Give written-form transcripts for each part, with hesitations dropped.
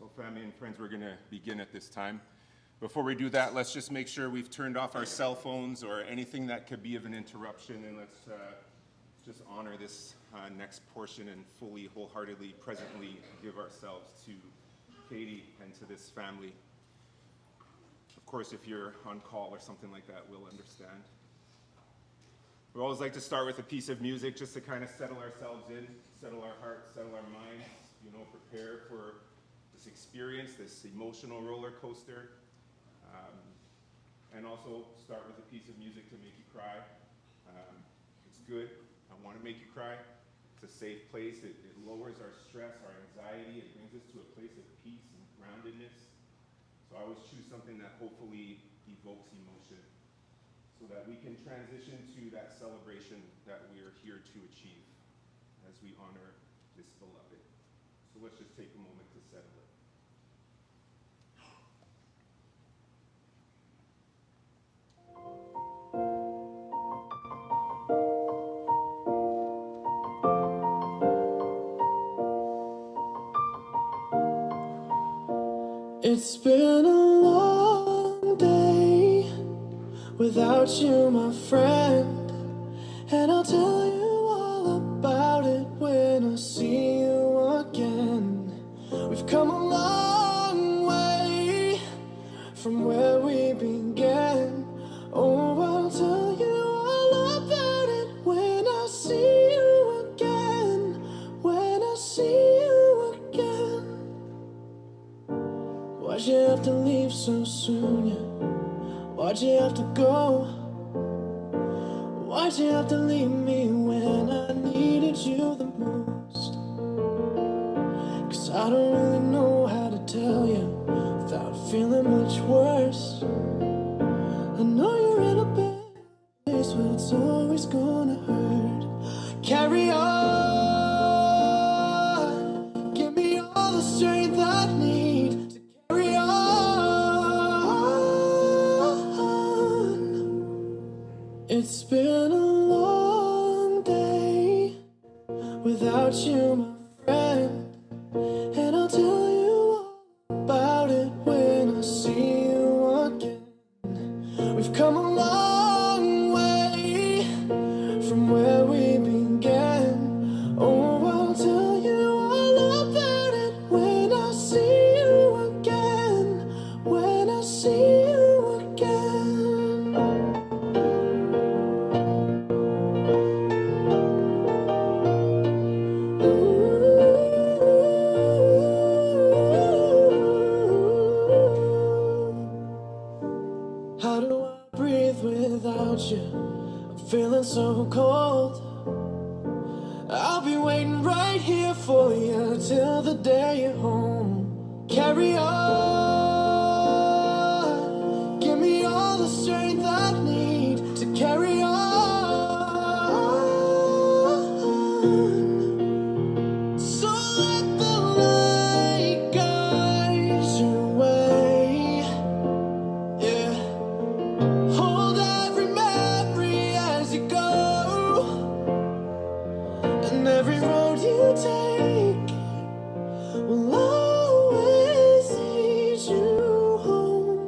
So family and friends, we're going to begin at this time. Before we do that, let's just make sure we've turned off our cell phones or anything that could be of an interruption, and let's just honor this next portion and fully, wholeheartedly, presently give ourselves to Katie and to this family. Of course, if you're on call or something like that, we'll understand. We always like to start with a piece of music just to kind of settle ourselves in, settle our hearts, settle our minds, prepare for this experience, this emotional roller coaster. And also start with a piece of music to make you cry. It's good. I want to make you cry. It's a safe place. It lowers our stress, our anxiety. It brings us to a place of peace and groundedness. So I always choose something that hopefully evokes emotion so that we can transition to that celebration that we are here to achieve as we honor this beloved. So let's just take a moment to settle it. It's been a long day without you, my friend, and I'll tell you all about it when I see you again. We've come a long way from where we began. Oh, I'll tell you all about it when I see you again, when I see you again. Why'd you have to leave so soon, yeah? Why'd you have to go? Why'd you have to leave me when I needed you the most? 'Cause I don't really know how to tell you without feeling much worse. I know you're in a bad place, but it's always gonna hurt. Carry on, give me all the strength I need to carry on. It's been a long day without you, my friend, and I'll tell you all about it when I see you again. We've come a long way from where we began. Oh, I'll tell you all about it when I see you again, when I see you again. How do I breathe without you? I'm feeling so cold. I'll be waiting right here for you till the day you're home. Carry on, give me all the strength I need to carry on. So let the light guide your way. Yeah. Hold every memory as you go, and every road you take will always lead you home.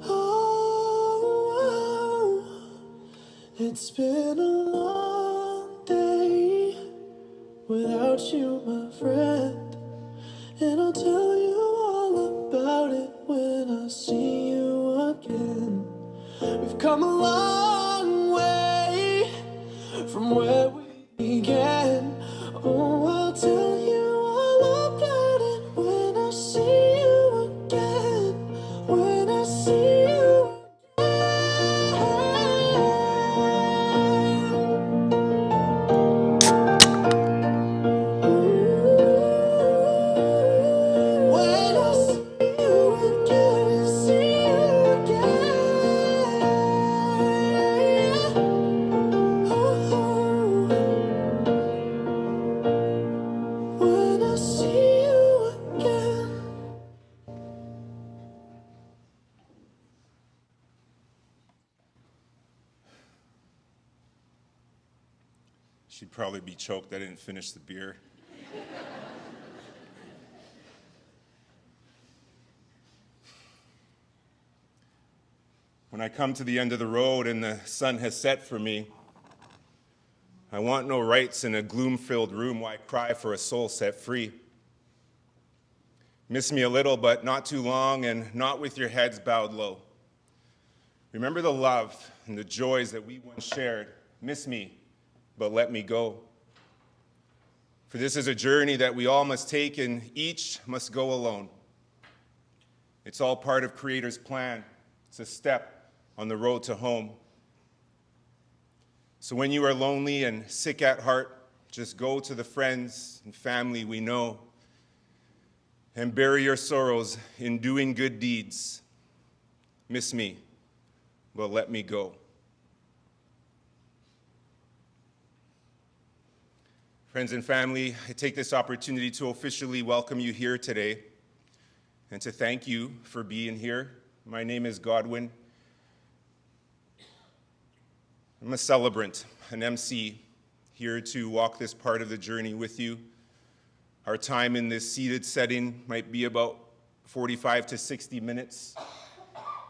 Oh, it's been a long day without you, my friend, and I'll tell you all about it when I see you again. We've come a long way from where we began. Oh, I'll tell you all about it when I see you again, when I see you when I see you again, see you again. When I see you again. She'd probably be choked. I didn't finish the beer. When I come to the end of the road and the sun has set for me, I want no rights in a gloom-filled room. Why cry for a soul set free? Miss me a little, but not too long, and not with your heads bowed low. Remember the love and the joys that we once shared. Miss me, but let me go. For this is a journey that we all must take, and each must go alone. It's all part of Creator's plan. It's a step on the road to home. So when you are lonely and sick at heart, just go to the friends and family we know and bury your sorrows in doing good deeds. Miss me, but let me go. Friends and family, I take this opportunity to officially welcome you here today and to thank you for being here. My name is Godwin. I'm a celebrant, an MC, here to walk this part of the journey with you. Our time in this seated setting might be about 45 to 60 minutes.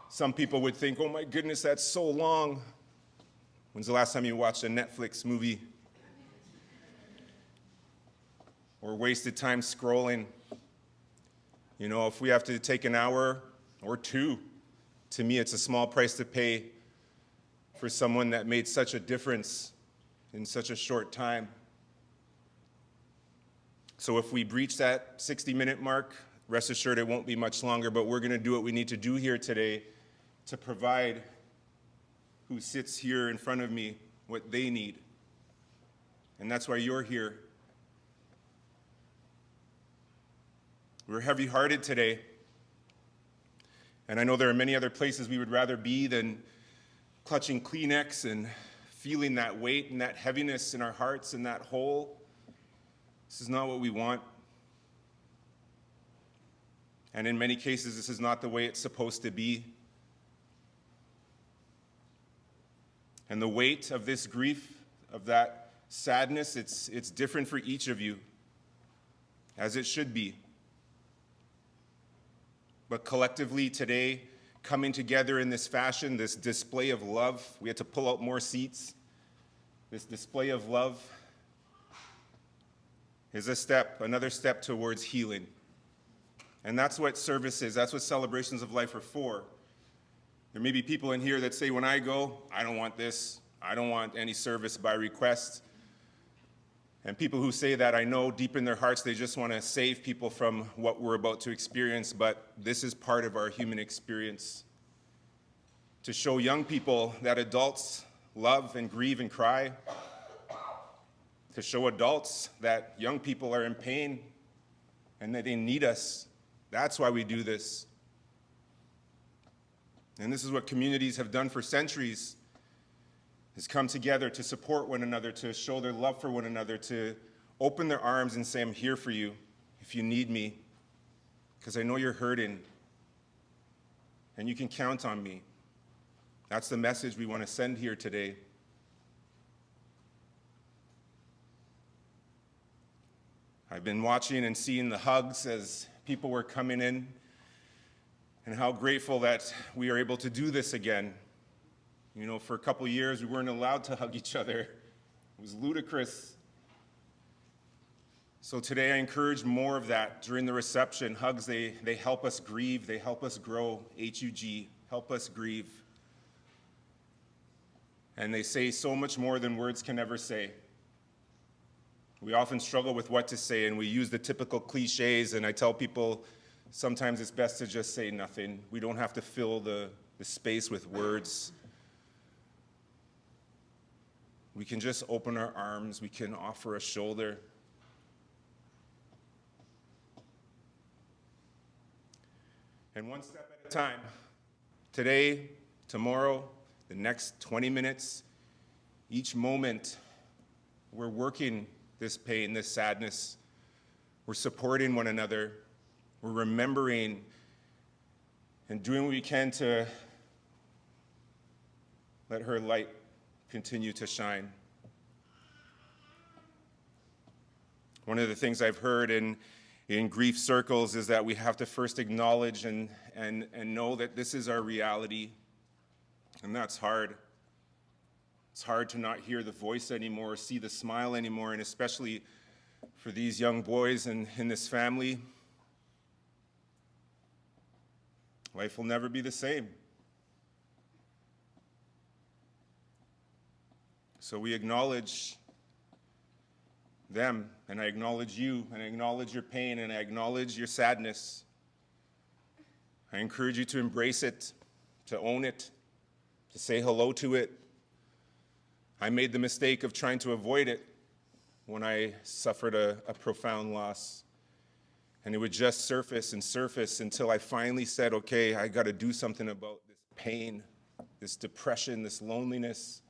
Some people would think, oh my goodness, that's so long. When's the last time you watched a Netflix movie? Or wasted time scrolling? You know, if we have to take an hour or two, to me it's a small price to pay for someone that made such a difference in such a short time. So if we breach that 60-minute mark, rest assured it won't be much longer, but we're going to do what we need to do here today to provide who sits here in front of me what they need. And that's why you're here. We're heavy-hearted today, and I know there are many other places we would rather be than clutching Kleenex and feeling that weight and that heaviness in our hearts and that hole. This is not what we want. And in many cases, this is not the way it's supposed to be. And the weight of this grief, of that sadness, it's different for each of you, as it should be. But collectively today, coming together in this fashion, this display of love, we had to pull out more seats. This display of love is another step towards healing. And that's what service is. That's what celebrations of life are for. There may be people in here that say, when I go, I don't want this. I don't want any service by request. And people who say that, I know deep in their hearts, they just want to save people from what we're about to experience, but this is part of our human experience. To show young people that adults love and grieve and cry. To show adults that young people are in pain and that they need us. That's why we do this. And this is what communities have done for centuries, is come together to support one another, to show their love for one another, to open their arms and say, I'm here for you if you need me, because I know you're hurting, and you can count on me. That's the message we want to send here today. I've been watching and seeing the hugs as people were coming in, and how grateful that we are able to do this again. You know, for a couple of years, we weren't allowed to hug each other. It was ludicrous. So today I encourage more of that during the reception. Hugs, they help us grieve, they help us grow. HUG, help us grieve. And they say so much more than words can ever say. We often struggle with what to say, and we use the typical cliches, and I tell people sometimes it's best to just say nothing. We don't have to fill the space with words. We can just open our arms, we can offer a shoulder. And one step at a time, today, tomorrow, the next 20 minutes, each moment, we're working this pain, this sadness. We're supporting one another. We're remembering and doing what we can to let her light continue to shine. One of the things I've heard in grief circles is that we have to first acknowledge and know that this is our reality. And that's hard. It's hard to not hear the voice anymore, see the smile anymore, and especially for these young boys and in this family, life will never be the same. So we acknowledge them, and I acknowledge you, and I acknowledge your pain, and I acknowledge your sadness. I encourage you to embrace it, to own it, to say hello to it. I made the mistake of trying to avoid it when I suffered a profound loss. And it would just surface and surface until I finally said, okay, I got to do something about this pain, this depression, this loneliness.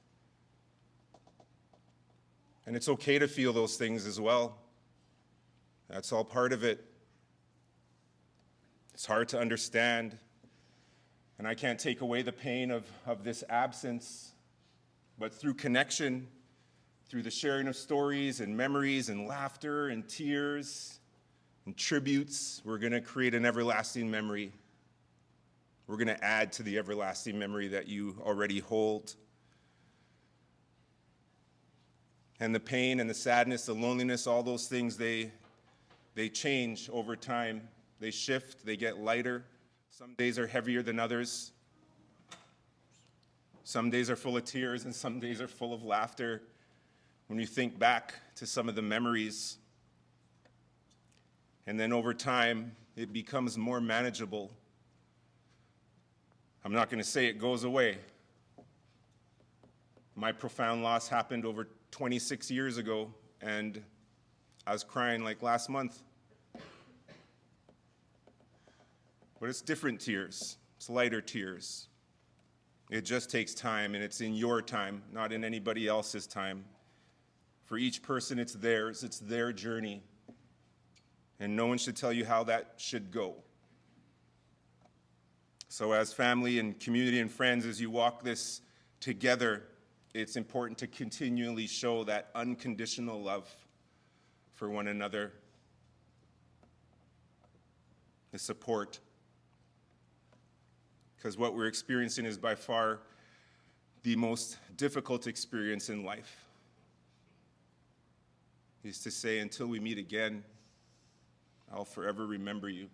And it's okay to feel those things as well. That's all part of it. It's hard to understand. And I can't take away the pain of this absence. But through connection, through the sharing of stories and memories and laughter and tears and tributes, we're going to create an everlasting memory. We're going to add to the everlasting memory that you already hold. And the pain and the sadness, the loneliness, all those things, they change over time. They shift, they get lighter. Some days are heavier than others. Some days are full of tears and some days are full of laughter when you think back to some of the memories. And then over time, it becomes more manageable. I'm not going to say it goes away. My profound loss happened over 26 years ago, and I was crying like last month. But it's different tears. It's lighter tears. It just takes time, and it's in your time, not in anybody else's time. For each person, it's theirs. It's their journey. And no one should tell you how that should go. So as family and community and friends, as you walk this together, it's important to continually show that unconditional love for one another, the support. Because what we're experiencing is by far the most difficult experience in life. Is to say, until we meet again, I'll forever remember you.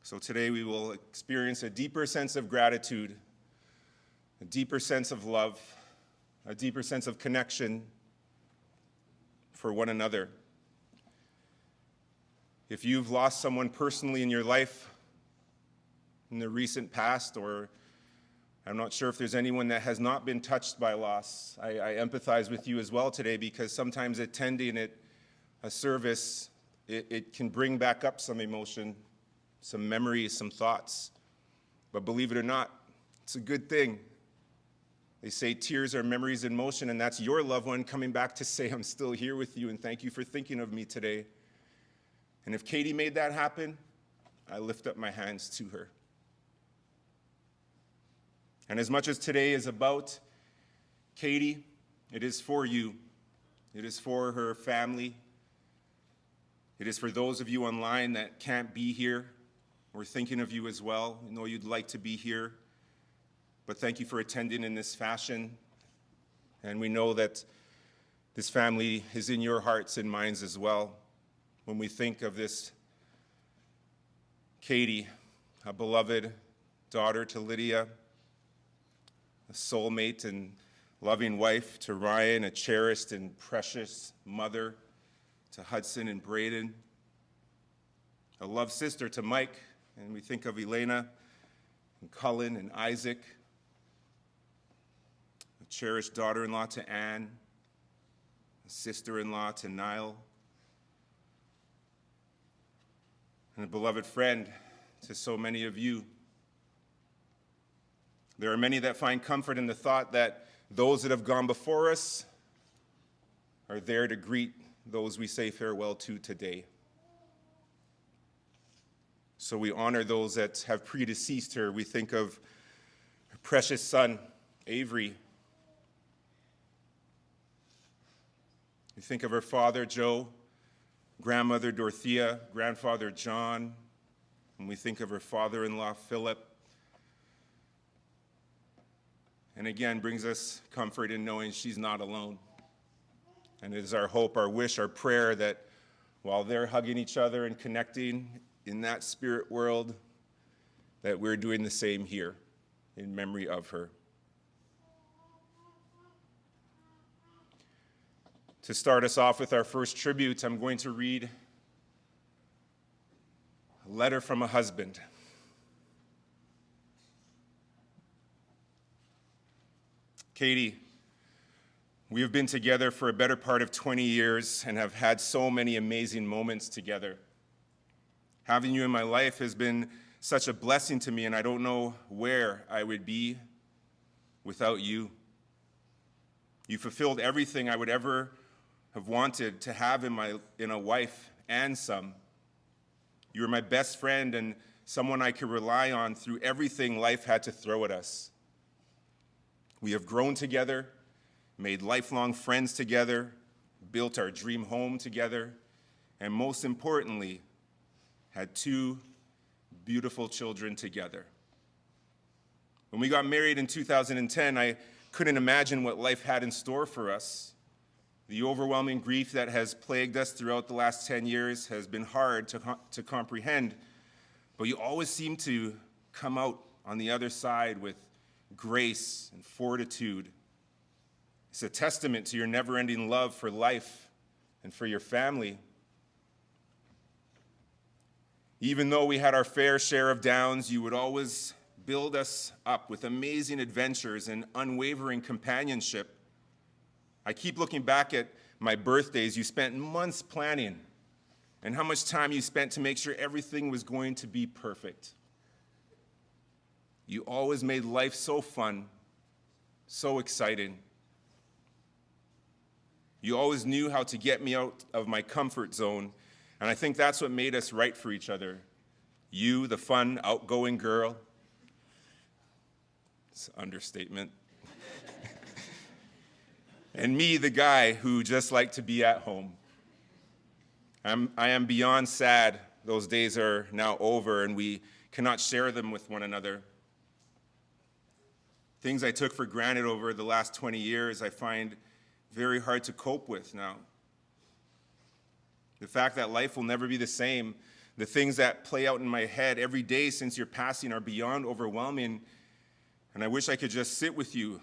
So today we will experience a deeper sense of gratitude, a deeper sense of love, a deeper sense of connection for one another. If you've lost someone personally in your life in the recent past, or I'm not sure if there's anyone that has not been touched by loss, I empathize with you as well today, because sometimes attending a service, it can bring back up some emotion, some memories, some thoughts. But believe it or not, it's a good thing. They say tears are memories in motion, and that's your loved one coming back to say, I'm still here with you, and thank you for thinking of me today. And if Katie made that happen, I lift up my hands to her. And as much as today is about Katie, it is for you. It is for her family. It is for those of you online that can't be here. We're thinking of you as well. We know you'd like to be here. But thank you for attending in this fashion. And we know that this family is in your hearts and minds as well. When we think of this Katie, a beloved daughter to Lydia, a soulmate and loving wife to Ryan, a cherished and precious mother to Hudson and Braden, a loved sister to Mike, and we think of Elena and Cullen and Isaac, a cherished daughter-in-law to Anne, a sister-in-law to Niall, and a beloved friend to so many of you. There are many that find comfort in the thought that those that have gone before us are there to greet those we say farewell to today. So we honor those that have predeceased her. We think of her precious son, Avery. We think of her father, Joe, grandmother, Dorothea, grandfather, John, When we think of her father-in-law, Philip. And again, brings us comfort in knowing she's not alone. And it is our hope, our wish, our prayer that while they're hugging each other and connecting in that spirit world, that we're doing the same here in memory of her. To start us off with our first tribute, I'm going to read a letter from a husband. Katie, we have been together for a better part of 20 years and have had so many amazing moments together. Having you in my life has been such a blessing to me, and I don't know where I would be without you. You fulfilled everything I would ever have wanted to have in a wife and some. You were my best friend and someone I could rely on through everything life had to throw at us. We have grown together, made lifelong friends together, built our dream home together, and most importantly, had 2 beautiful children together. When we got married in 2010, I couldn't imagine what life had in store for us. The overwhelming grief that has plagued us throughout the last 10 years has been hard to comprehend, but you always seem to come out on the other side with grace and fortitude. It's a testament to your never-ending love for life and for your family. Even though we had our fair share of downs, you would always build us up with amazing adventures and unwavering companionship. I keep looking back at my birthdays you spent months planning and how much time you spent to make sure everything was going to be perfect. You always made life so fun, so exciting. You always knew how to get me out of my comfort zone, and I think that's what made us right for each other. You, the fun, outgoing girl. It's an understatement. And me, the guy who just liked to be at home. I am beyond sad those days are now over and we cannot share them with one another. Things I took for granted over the last 20 years I find very hard to cope with now. The fact that life will never be the same, the things that play out in my head every day since your passing are beyond overwhelming, and I wish I could just sit with you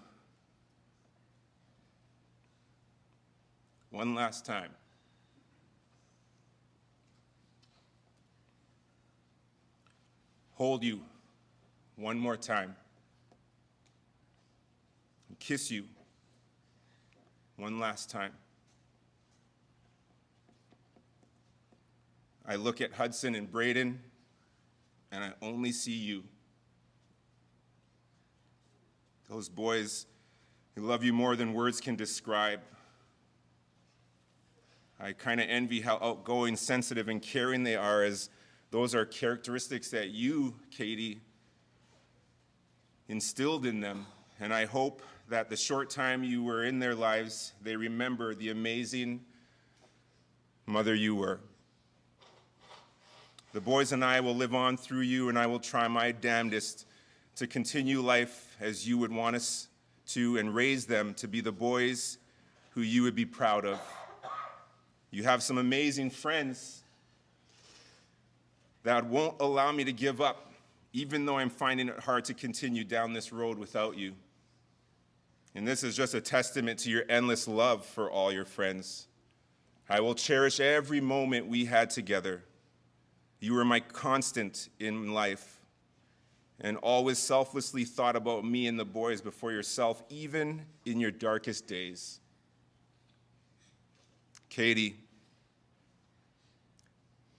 one last time. Hold you one more time. And kiss you one last time. I look at Hudson and Braden, and I only see you. Those boys, they love you more than words can describe. I kind of envy how outgoing, sensitive, and caring they are, as those are characteristics that you, Katie, instilled in them. And I hope that the short time you were in their lives, they remember the amazing mother you were. The boys and I will live on through you, and I will try my damnedest to continue life as you would want us to and raise them to be the boys who you would be proud of. You have some amazing friends that won't allow me to give up, even though I'm finding it hard to continue down this road without you. And this is just a testament to your endless love for all your friends. I will cherish every moment we had together. You were my constant in life and always selflessly thought about me and the boys before yourself, even in your darkest days. Katie,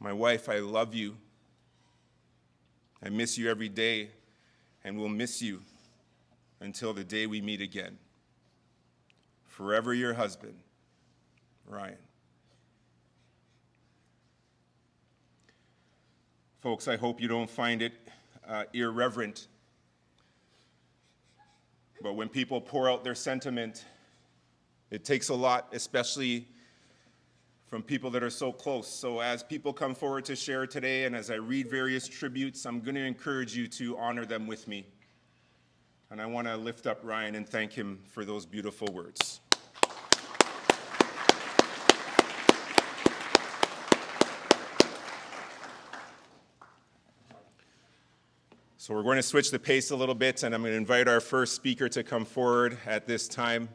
my wife, I love you. I miss you every day and will miss you until the day we meet again. Forever your husband, Ryan. Folks, I hope you don't find it irreverent, but when people pour out their sentiment, it takes a lot, especially from people that are so close. So as people come forward to share today, and as I read various tributes, I'm going to encourage you to honor them with me. And I want to lift up Ryan and thank him for those beautiful words. So we're going to switch the pace a little bit, and I'm going to invite our first speaker to come forward at this time.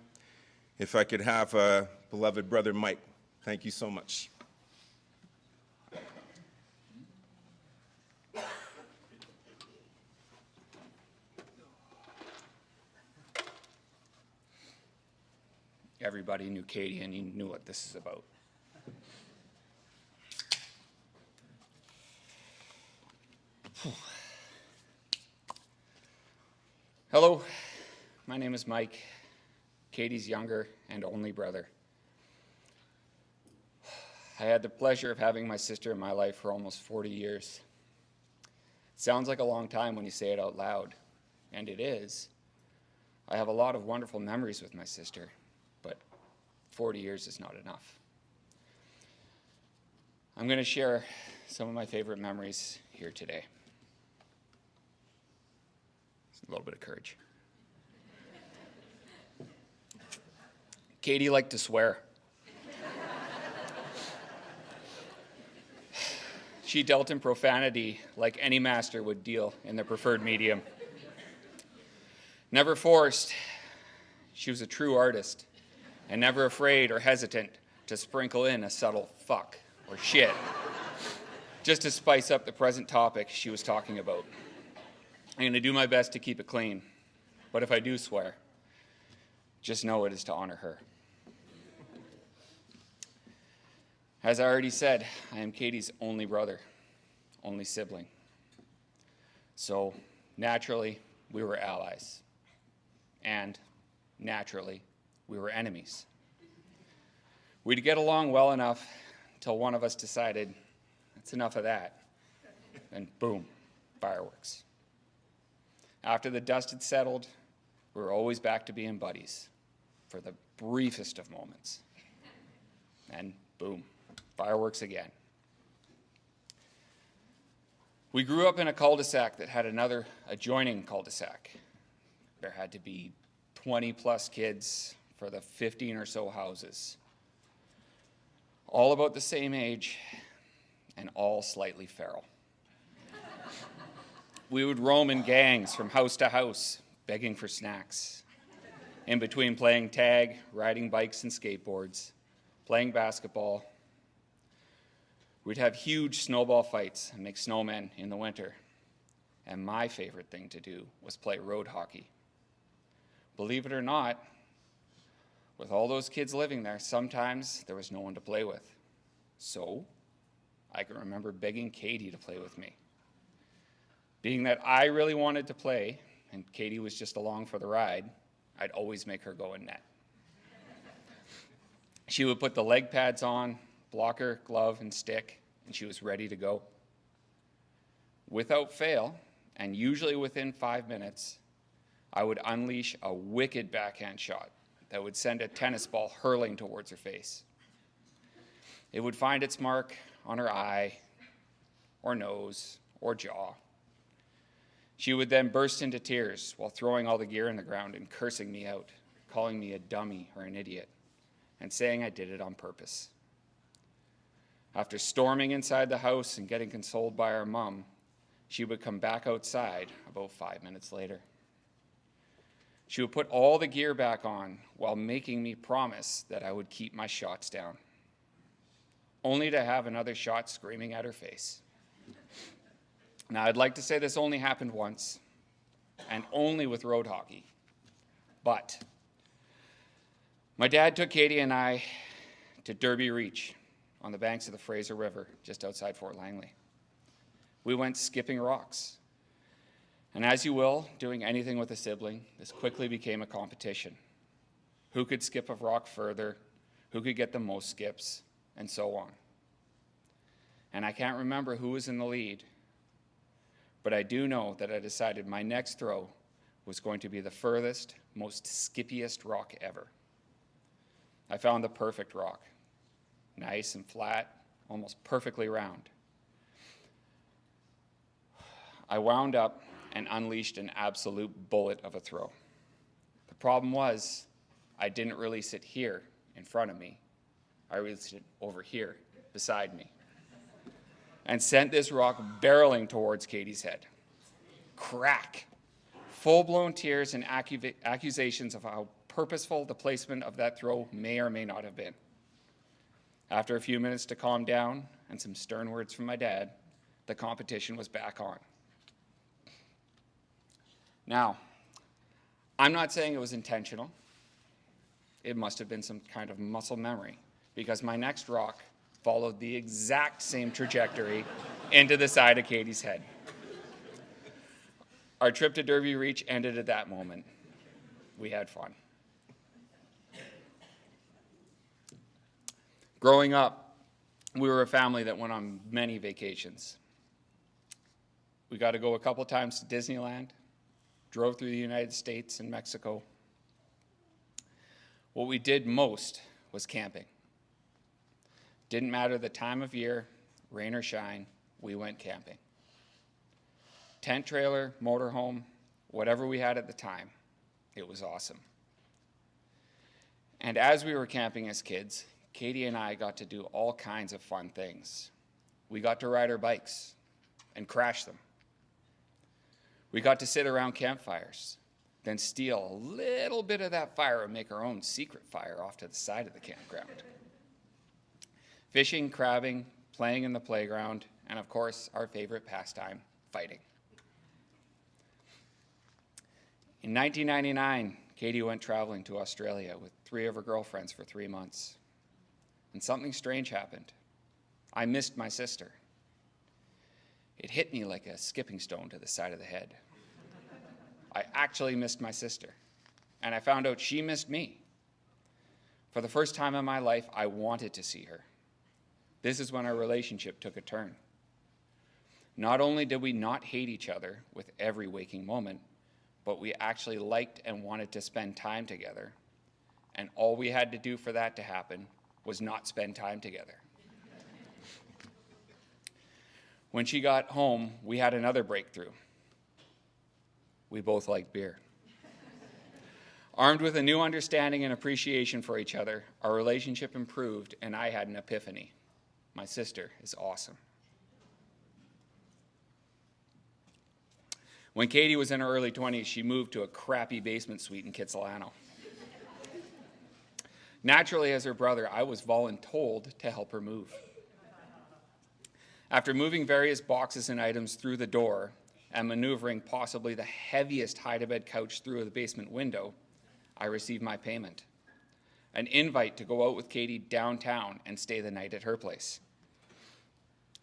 If I could have beloved brother Mike. Thank you so much. Everybody knew Katie, and you knew what this is about. Hello, my name is Mike, Katie's younger and only brother. I had the pleasure of having my sister in my life for almost 40 years. It sounds like a long time when you say it out loud, and it is. I have a lot of wonderful memories with my sister, but 40 years is not enough. I'm going to share some of my favorite memories here today. A little bit of courage. Katie liked to swear. She dealt in profanity like any master would deal in the preferred medium. Never forced, she was a true artist, and never afraid or hesitant to sprinkle in a subtle fuck or shit, just to spice up the present topic she was talking about. I'm going to do my best to keep it clean, but if I do swear, just know it is to honor her. As I already said, I am Katie's only brother, only sibling. So naturally, we were allies, and naturally, we were enemies. We'd get along well enough until one of us decided, that's enough of that, and boom, fireworks. After the dust had settled, we were always back to being buddies for the briefest of moments. And boom, fireworks again. We grew up in a cul-de-sac that had another adjoining cul-de-sac. There had to be 20 plus kids for the 15 or so houses. All about the same age and all slightly feral. We would roam in gangs from house to house, begging for snacks. In between playing tag, riding bikes and skateboards, playing basketball. We'd have huge snowball fights and make snowmen in the winter. And my favorite thing to do was play road hockey. Believe it or not, with all those kids living there, sometimes there was no one to play with. So I can remember begging Katie to play with me. Being that I really wanted to play, and Katie was just along for the ride, I'd always make her go in net. She would put the leg pads on, blocker, glove, and stick, and she was ready to go. Without fail, and usually within 5 minutes, I would unleash a wicked backhand shot that would send a tennis ball hurling towards her face. It would find its mark on her eye, or nose, or jaw. She would then burst into tears while throwing all the gear on the ground and cursing me out, calling me a dummy or an idiot, and saying I did it on purpose. After storming inside the house and getting consoled by our mom, she would come back outside about 5 minutes later. She would put all the gear back on while making me promise that I would keep my shots down, only to have another shot screaming at her face. Now, I'd like to say this only happened once, and only with road hockey, but my dad took Katie and I to Derby Reach on the banks of the Fraser River, just outside Fort Langley. We went skipping rocks, and as you will, doing anything with a sibling, this quickly became a competition. Who could skip a rock further, who could get the most skips, and so on. And I can't remember who was in the lead, but I do know that I decided my next throw was going to be the furthest, most skippiest rock ever. I found the perfect rock, nice and flat, almost perfectly round. I wound up and unleashed an absolute bullet of a throw. The problem was, I didn't release it here in front of me. I released it over here beside me and sent this rock barreling towards Katie's head. Crack! Full-blown tears and accusations of how purposeful the placement of that throw may or may not have been. After a few minutes to calm down and some stern words from my dad, the competition was back on. Now, I'm not saying it was intentional. It must have been some kind of muscle memory, because my next rock followed the exact same trajectory into the side of Katie's head. Our trip to Derby Reach ended at that moment. We had fun. Growing up, we were a family that went on many vacations. We got to go a couple times to Disneyland, drove through the United States and Mexico. What we did most was camping. Didn't matter the time of year, rain or shine, we went camping. Tent trailer, motorhome, whatever we had at the time, it was awesome. And as we were camping as kids, Katie and I got to do all kinds of fun things. We got to ride our bikes and crash them. We got to sit around campfires, then steal a little bit of that fire and make our own secret fire off to the side of the campground. Fishing, crabbing, playing in the playground, and of course, our favorite pastime, fighting. In 1999, Katie went traveling to Australia with 3 of her girlfriends for 3 months. And something strange happened. I missed my sister. It hit me like a skipping stone to the side of the head. I actually missed my sister, and I found out she missed me. For the first time in my life, I wanted to see her. This is when our relationship took a turn. Not only did we not hate each other with every waking moment, but we actually liked and wanted to spend time together. And all we had to do for that to happen was not spend time together. When she got home, we had another breakthrough. We both liked beer. Armed with a new understanding and appreciation for each other, our relationship improved, and I had an epiphany. My sister is awesome. When Katie was in her early 20s, she moved to a crappy basement suite in Kitsilano. Naturally, as her brother, I was voluntold to help her move. After moving various boxes and items through the door and maneuvering possibly the heaviest hide-a-bed couch through the basement window, I received my payment. An invite to go out with Katie downtown and stay the night at her place.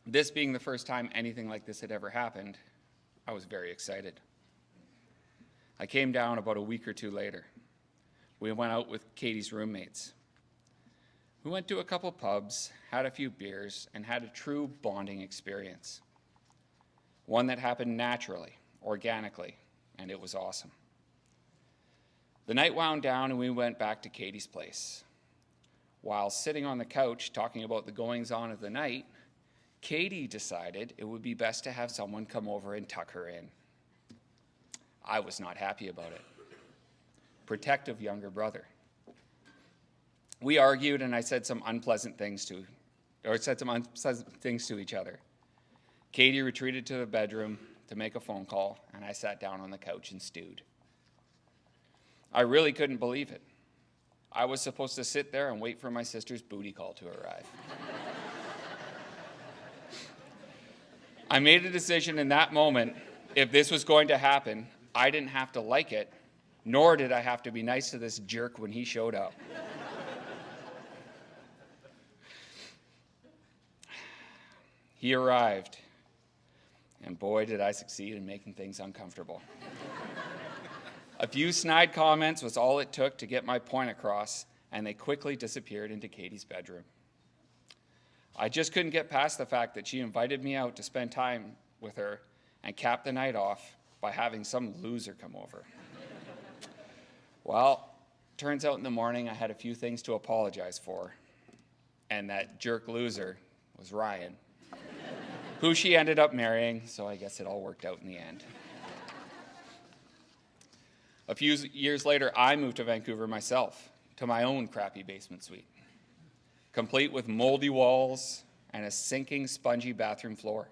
This being the first time anything like this had ever happened, I was very excited. I came down about a week or two later. We went out with Katie's roommates. We went to a couple pubs, had a few beers, and had a true bonding experience. One that happened naturally, organically, and it was awesome. The night wound down and we went back to Katie's place. While sitting on the couch talking about the goings-on of the night, Katie decided it would be best to have someone come over and tuck her in. I was not happy about it. Protective younger brother. We argued and I said some unpleasant things to each other. Katie retreated to the bedroom to make a phone call, and I sat down on the couch and stewed. I really couldn't believe it. I was supposed to sit there and wait for my sister's booty call to arrive. I made a decision in that moment. If this was going to happen, I didn't have to like it, nor did I have to be nice to this jerk when he showed up. He arrived, and boy, did I succeed in making things uncomfortable. A few snide comments was all it took to get my point across, and they quickly disappeared into Katie's bedroom. I just couldn't get past the fact that she invited me out to spend time with her and capped the night off by having some loser come over. Well, turns out in the morning I had a few things to apologize for, and that jerk loser was Ryan, who she ended up marrying, so I guess it all worked out in the end. A few years later, I moved to Vancouver myself, to my own crappy basement suite, complete with moldy walls and a sinking, spongy bathroom floor.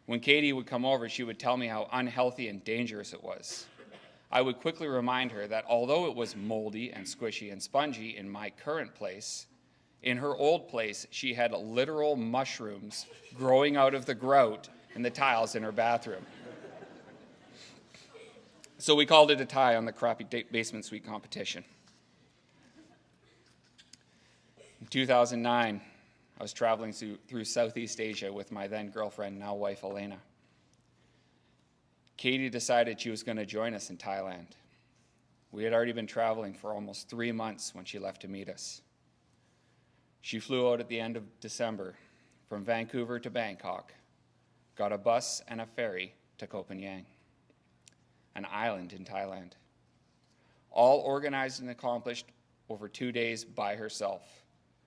When Katie would come over, she would tell me how unhealthy and dangerous it was. I would quickly remind her that although it was moldy and squishy and spongy in my current place, in her old place, she had literal mushrooms growing out of the grout in the tiles in her bathroom. So we called it a tie on the crappy basement suite competition. In 2009, I was traveling through Southeast Asia with my then girlfriend, now wife, Elena. Katie decided she was going to join us in Thailand. We had already been traveling for almost 3 months when she left to meet us. She flew out at the end of December from Vancouver to Bangkok, got a bus and a ferry to Koh Phangan, an island in Thailand, all organized and accomplished over 2 days by herself,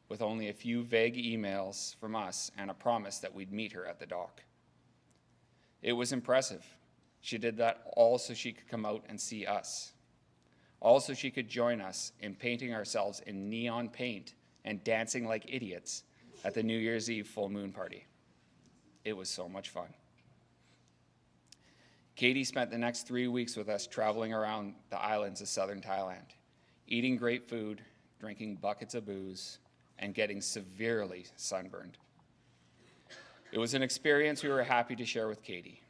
with only a few vague emails from us and a promise that we'd meet her at the dock. It was impressive. She did that all so she could come out and see us. All so she could join us in painting ourselves in neon paint and dancing like idiots at the New Year's Eve full moon party. It was so much fun. Katie spent the next 3 weeks with us traveling around the islands of southern Thailand, eating great food, drinking buckets of booze, and getting severely sunburned. It was an experience we were happy to share with Katie.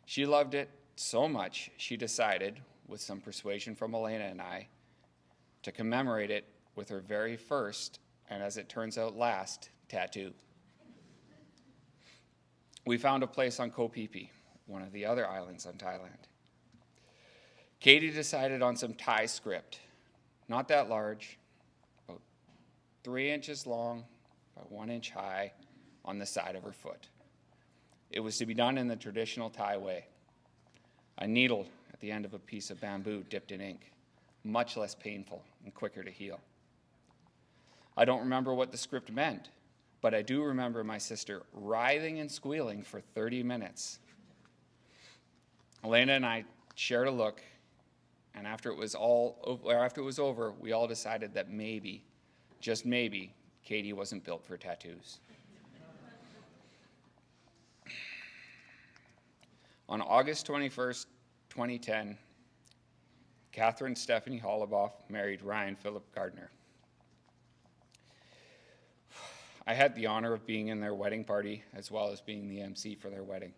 She loved it so much, she decided, with some persuasion from Elena and I, to commemorate it with her very first, and as it turns out last, tattoo. We found a place on Koh Phi Phi, one of the other islands on Thailand. Katie decided on some Thai script, not that large, about 3 inches long, about 1 inch high, on the side of her foot. It was to be done in the traditional Thai way. A needle at the end of a piece of bamboo dipped in ink, much less painful and quicker to heal. I don't remember what the script meant, but I do remember my sister writhing and squealing for 30 minutes. Elena and I shared a look, and after it was over, we all decided that maybe, just maybe, Katie wasn't built for tattoos. On August 21st, 2010, Catherine Stephanie Hollaboff married Ryan Philip Gardner. I had the honor of being in their wedding party as well as being the MC for their wedding.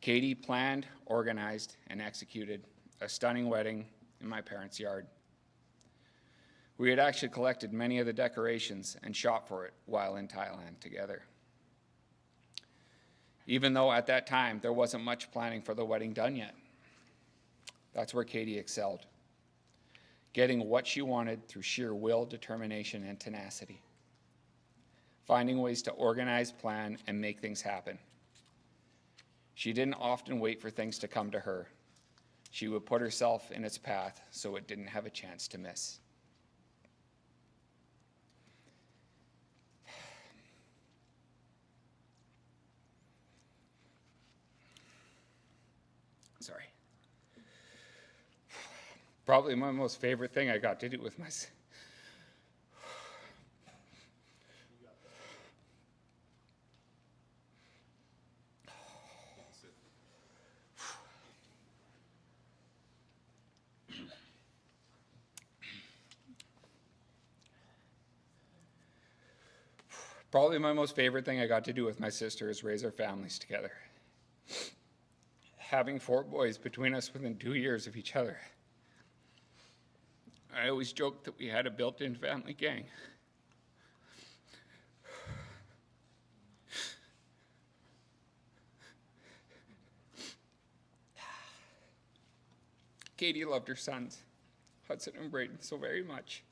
Katie planned, organized, and executed a stunning wedding in my parents' yard. We had actually collected many of the decorations and shopped for it while in Thailand together. Even though at that time there wasn't much planning for the wedding done yet. That's where Katie excelled, getting what she wanted through sheer will, determination, and tenacity, finding ways to organize, plan, and make things happen. She didn't often wait for things to come to her. She would put herself in its path so it didn't have a chance to miss. Sorry. Probably my most favorite thing I got to do with my Probably my most favorite thing I got to do with my sister is raise our families together. Having 4 boys between us within 2 years of each other. I always joked that we had a built-in family gang. Katie loved her sons, Hudson and Braden, so very much.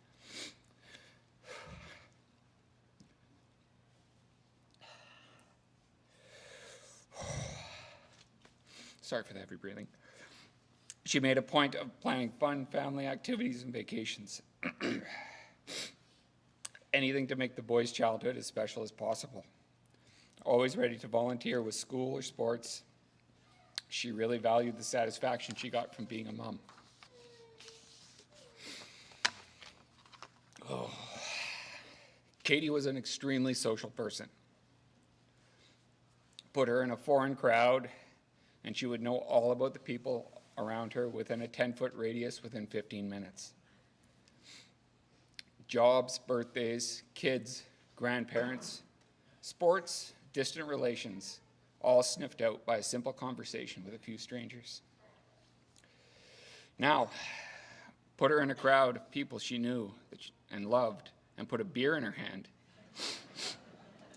Sorry for the heavy breathing. She made a point of planning fun family activities and vacations. anything to make the boys' childhood as special as possible. Always ready to volunteer with school or sports. She really valued the satisfaction she got from being a mom. Oh. Katie was an extremely social person. Put her in a foreign crowd, and she would know all about the people around her within a 10-foot radius within 15 minutes. Jobs, birthdays, kids, grandparents, sports, distant relations, all sniffed out by a simple conversation with a few strangers. Now, put her in a crowd of people she knew and loved, and put a beer in her hand.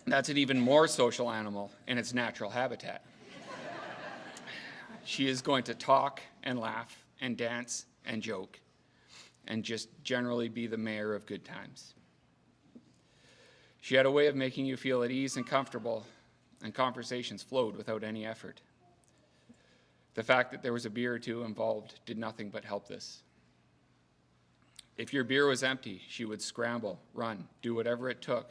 That's an even more social animal in its natural habitat. She is going to talk and laugh and dance and joke and just generally be the mayor of good times. She had a way of making you feel at ease and comfortable, and conversations flowed without any effort. The fact that there was a beer or two involved did nothing but help this. If your beer was empty, she would scramble, run, do whatever it took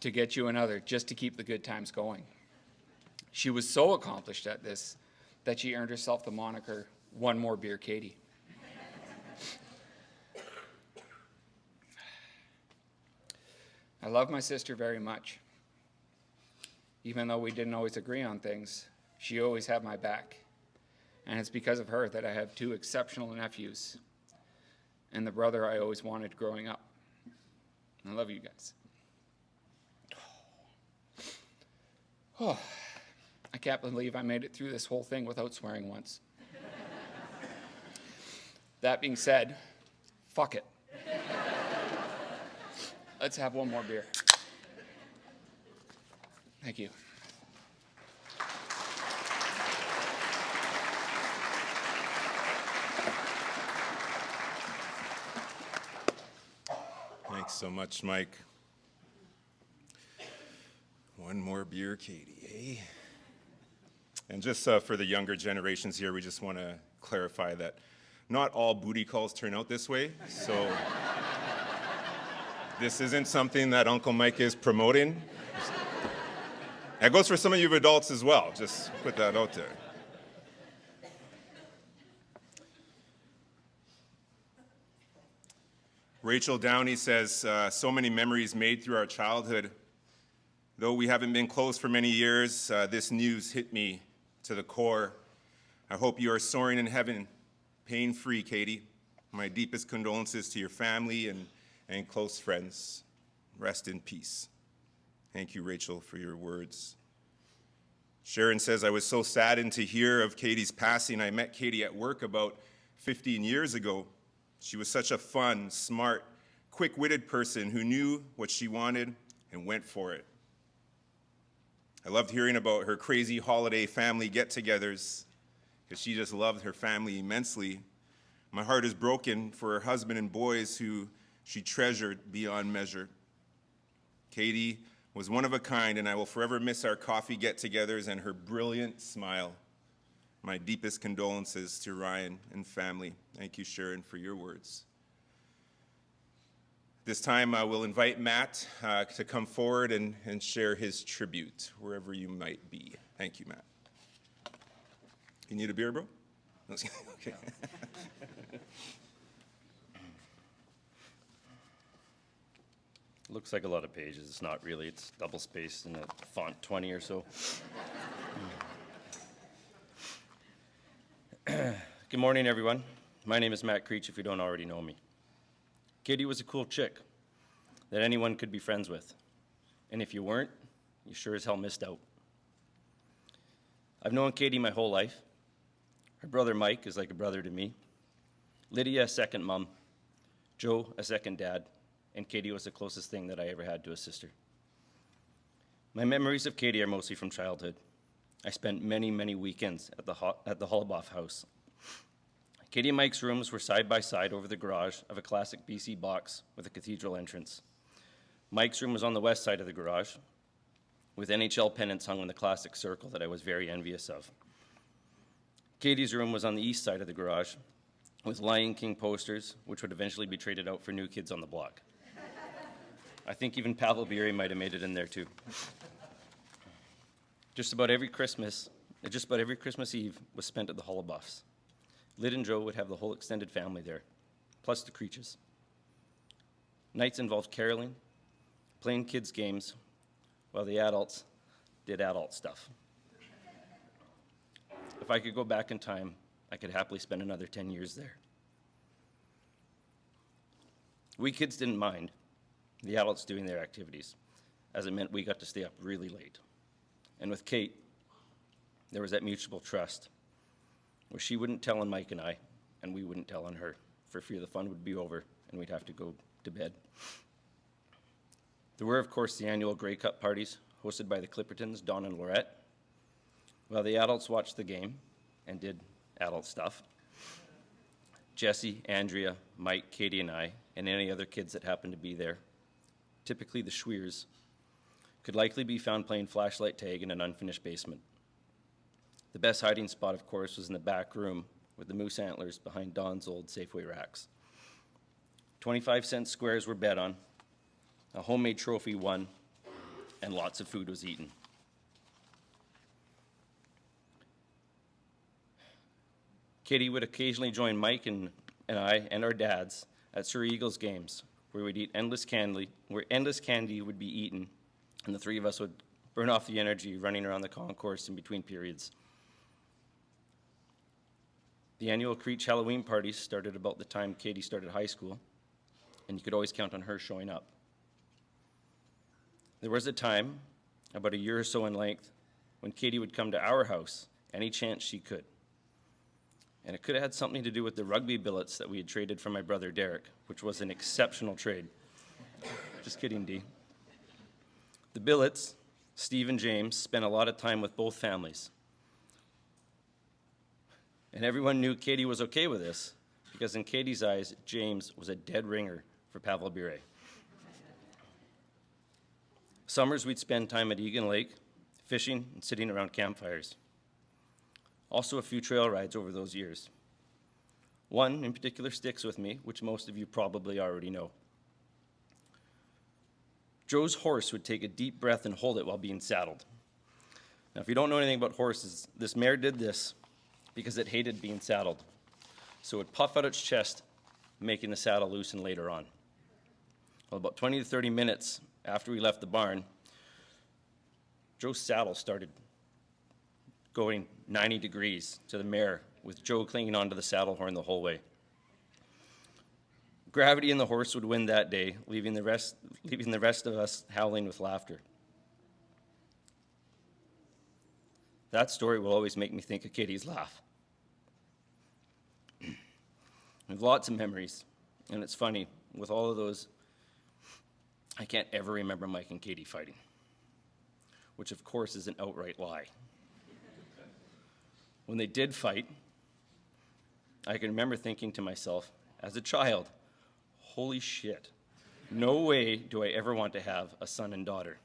to get you another just to keep the good times going. She was so accomplished at this that she earned herself the moniker, One More Beer Katie. I love my sister very much. Even though we didn't always agree on things, she always had my back. And it's because of her that I have 2 exceptional nephews and the brother I always wanted growing up. I love you guys. Oh, I can't believe I made it through this whole thing without swearing once. That being said, fuck it. Let's have one more beer. Thank you. Thanks so much, Mike. One more beer, Katie, eh? And just for the younger generations here, we just want to clarify that not all booty calls turn out this way. So this isn't something that Uncle Mike is promoting. That goes for some of you adults as well. Just put that out there. Rachel Downey says, so many memories made through our childhood. Though we haven't been close for many years, this news hit me to the core. I hope you are soaring in heaven, pain-free, Katie. My deepest condolences to your family and close friends. Rest in peace. Thank you, Rachel, for your words. Sharon says, I was so saddened to hear of Katie's passing. I met Katie at work about 15 years ago. She was such a fun, smart, quick-witted person who knew what she wanted and went for it. I loved hearing about her crazy holiday family get-togethers because she just loved her family immensely. My heart is broken for her husband and boys who she treasured beyond measure. Katie was one of a kind, and I will forever miss our coffee get-togethers and her brilliant smile. My deepest condolences to Ryan and family. Thank you, Sharon, for your words. This time, I will invite Matt to come forward and share his tribute, wherever you might be. Thank you, Matt. You need a beer, bro? Okay. Looks like a lot of pages. It's not really. It's double-spaced in a font 20 or so. Good morning, everyone. My name is Matt Creech, if you don't already know me. Katie was a cool chick that anyone could be friends with. And if you weren't, you sure as hell missed out. I've known Katie my whole life. Her brother Mike is like a brother to me. Lydia, a second mom. Joe, a second dad. And Katie was the closest thing that I ever had to a sister. My memories of Katie are mostly from childhood. I spent many, many weekends at the Hollaboff house. Katie and Mike's rooms were side by side over the garage of a classic BC box with a cathedral entrance. Mike's room was on the west side of the garage, with NHL pennants hung in the classic circle that I was very envious of. Katie's room was on the east side of the garage, with Lion King posters, which would eventually be traded out for New Kids on the Block. I think even Pavel Bure might have made it in there too. Just about every Christmas Eve was spent at the Hall of Buffs. Lyd and Joe would have the whole extended family there, plus the Creeches. Nights involved caroling, playing kids' games, while the adults did adult stuff. If I could go back in time, I could happily spend another 10 years there. We kids didn't mind the adults doing their activities, as it meant we got to stay up really late. And with Kate, there was that mutual trust, where she wouldn't tell on Mike and I, and we wouldn't tell on her, for fear the fun would be over and we'd have to go to bed. There were, of course, the annual Grey Cup parties, hosted by the Clippertons, Don and Lorette. While the adults watched the game and did adult stuff, Jesse, Andrea, Mike, Katie, and I, and any other kids that happened to be there, typically the Schweers, could likely be found playing flashlight tag in an unfinished basement. The best hiding spot, of course, was in the back room with the moose antlers behind Don's old Safeway racks. 25-cent squares were bet on, a homemade trophy won, and lots of food was eaten. Katie would occasionally join Mike and I and our dads at Sir Eagle's games, where we'd eat endless candy, where endless candy would be eaten, and the three of us would burn off the energy running around the concourse in between periods. The annual Creech Halloween parties started about the time Katie started high school, and you could always count on her showing up. There was a time, about a year or so in length, when Katie would come to our house any chance she could. And it could have had something to do with the rugby billets that we had traded from my brother Derek, which was an exceptional trade. Just kidding, Dee. The billets, Steve and James, spent a lot of time with both families. And everyone knew Katie was okay with this, because in Katie's eyes, James was a dead ringer for Pavel Bure. Summers, we'd spend time at Egan Lake, fishing and sitting around campfires. Also a few trail rides over those years. One in particular sticks with me, which most of you probably already know. Joe's horse would take a deep breath and hold it while being saddled. Now, if you don't know anything about horses, this mare did this because it hated being saddled. So it would puff out its chest, making the saddle loosen later on. Well, about 20 to 30 minutes after we left the barn, Joe's saddle started going 90 degrees to the mare, with Joe clinging onto the saddle horn the whole way. Gravity and the horse would win that day, leaving the rest of us howling with laughter. That story will always make me think of Katie's laugh. I have lots of memories, and it's funny, with all of those, I can't ever remember Mike and Katie fighting, which of course is an outright lie. When they did fight, I can remember thinking to myself, as a child, holy shit, no way do I ever want to have a son and daughter.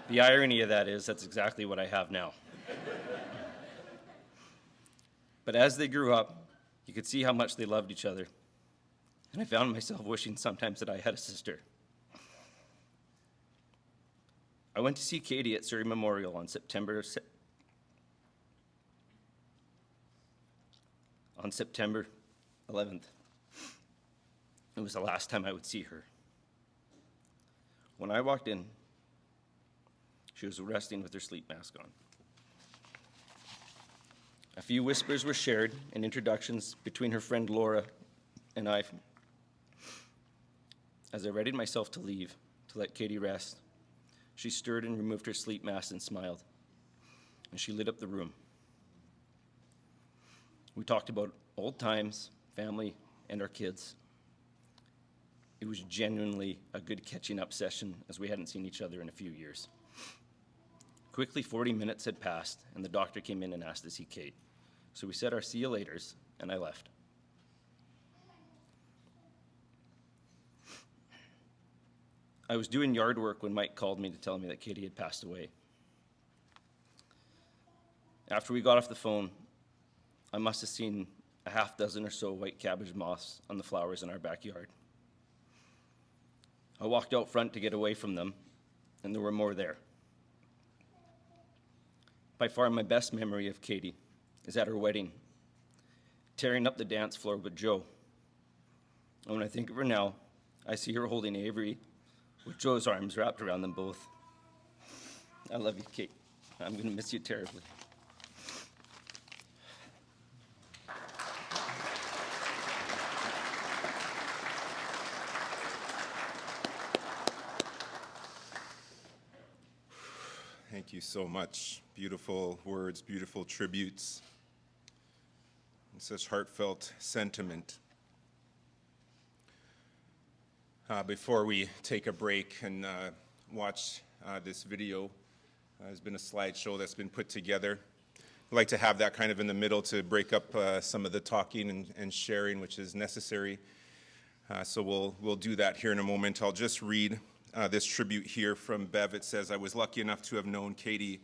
The irony of that is that's exactly what I have now. But as they grew up, you could see how much they loved each other. And I found myself wishing sometimes that I had a sister. I went to see Katie at Surrey Memorial on September 11th. It was the last time I would see her. When I walked in, she was resting with her sleep mask on. A few whispers were shared and introductions between her friend Laura and I. As I readied myself to leave, to let Katie rest, she stirred and removed her sleep mask and smiled, and she lit up the room. We talked about old times, family, and our kids. It was genuinely a good catching up session, as we hadn't seen each other in a few years. Quickly, 40 minutes had passed, and the doctor came in and asked to see Kate. So we said our see you laters, and I left. I was doing yard work when Mike called me to tell me that Katie had passed away. After we got off the phone, I must have seen a half dozen or so white cabbage moths on the flowers in our backyard. I walked out front to get away from them, and there were more there. By far my best memory of Katie is at her wedding, tearing up the dance floor with Joe. And when I think of her now, I see her holding Avery with Joe's arms wrapped around them both. I love you, Kate. I'm going to miss you terribly. Thank you so much. Beautiful words, beautiful tributes, and such heartfelt sentiment. Before we take a break and watch this video, there's been a slideshow that's been put together. I'd like to have that kind of in the middle to break up some of the talking and sharing, which is necessary. So we'll do that here in a moment. I'll just read this tribute here from Bev. It says, "I was lucky enough to have known Katie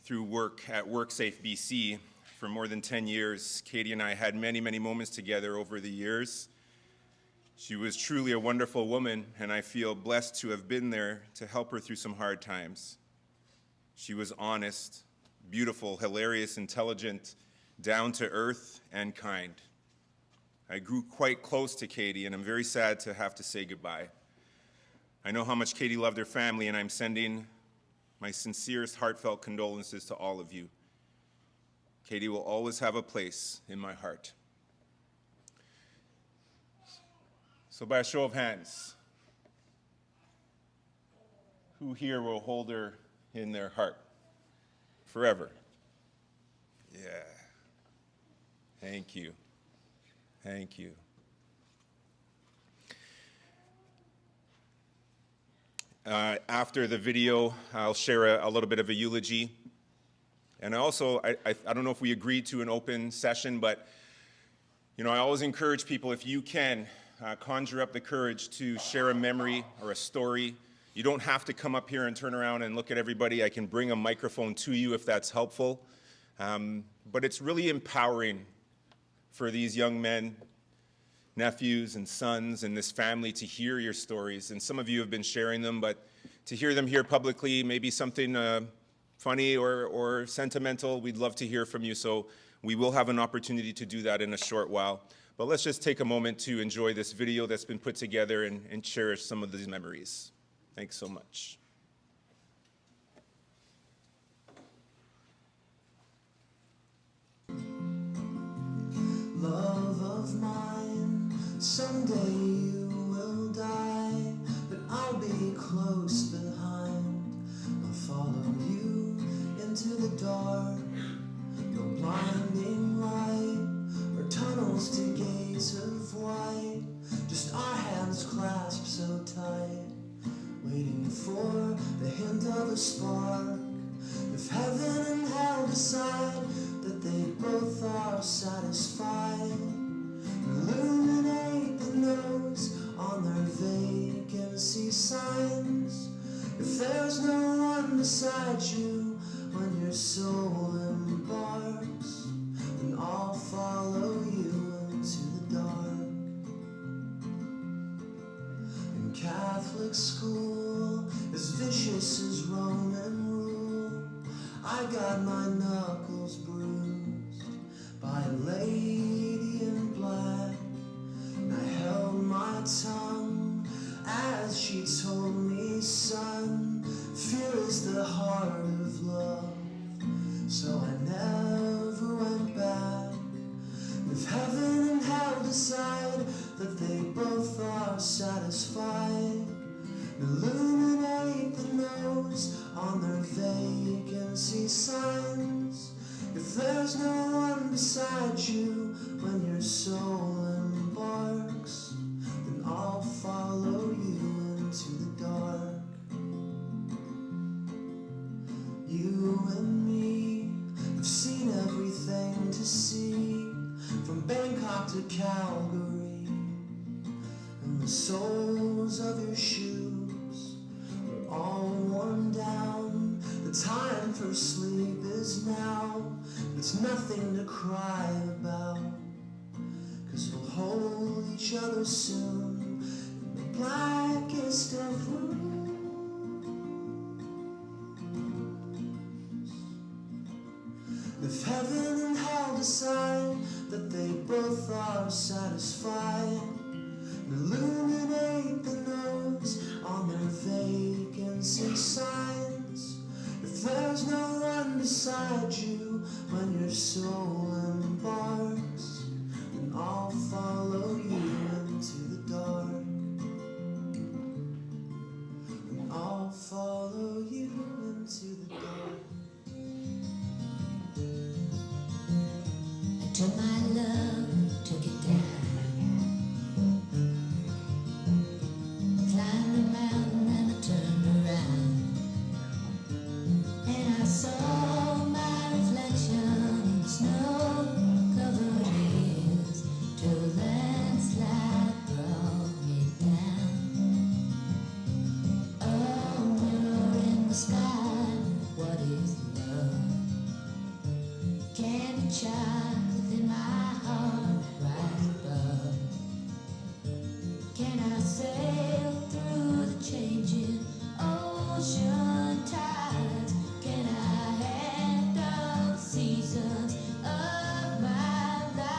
through work at WorkSafe BC for more than 10 years. Katie and I had many, many moments together over the years. She was truly a wonderful woman, and I feel blessed to have been there to help her through some hard times. She was honest, beautiful, hilarious, intelligent, down to earth, and kind. I grew quite close to Katie, and I'm very sad to have to say goodbye. I know how much Katie loved her family, and I'm sending my sincerest, heartfelt condolences to all of you. Katie will always have a place in my heart." So by a show of hands, who here will hold her in their heart forever? Yeah. Thank you. Thank you. After the video, I'll share a little bit of a eulogy. And I don't know if we agreed to an open session, but I always encourage people, if you can, conjure up the courage to share a memory or a story. You don't have to come up here and turn around and look at everybody. I can bring a microphone to you if that's helpful. But it's really empowering for these young men, nephews and sons and this family to hear your stories. And some of you have been sharing them, but to hear them here publicly, maybe something funny or sentimental, we'd love to hear from you. So we will have an opportunity to do that in a short while. But let's just take a moment to enjoy this video that's been put together and cherish some of these memories. Thanks so much. Love of mine, someday you will die, but I'll be close behind. I'll follow you into the dark, no blinding light, or tunnels to gates of white, just our hands clasped so tight, waiting for the hint of a spark. If heaven and hell decide that they both are satisfied, illuminate the nose on their vacancy signs. If there's no one beside you when your soul embarks, then I'll follow you into the dark. In Catholic school, as vicious as Roman rule, I got my knuckles bruised by a lady in black, and I held my tongue as she told me, son, fear is the heart of love. So I never went back. If heaven and hell decide that they both are satisfied, illuminate the nose on their vacancy signs. If there's no one beside you when your soul embarks, then I'll follow you into the dark. You and me have seen everything to see, from Bangkok to Calgary, and the soles of your shoes are all worn down. The time for sleep is now. It's nothing to cry about, 'cause we'll hold each other soon in the blackest of rooms. If heaven and hell decide that they both are satisfied, illuminate the notes on their vacancy signs. If there's no one beside you when your soul embarks, then I'll follow you into the dark. And I'll follow you into the dark. I took my love, took it down. Climbed a mountain and I turned around, and I saw my reflection in the snow-covered hills till a landslide brought me down. Oh, mirror in the sky, what is love? Candy child within my heart right above. Can I sail through the changing ocean tides? Can I handle seasons of my life?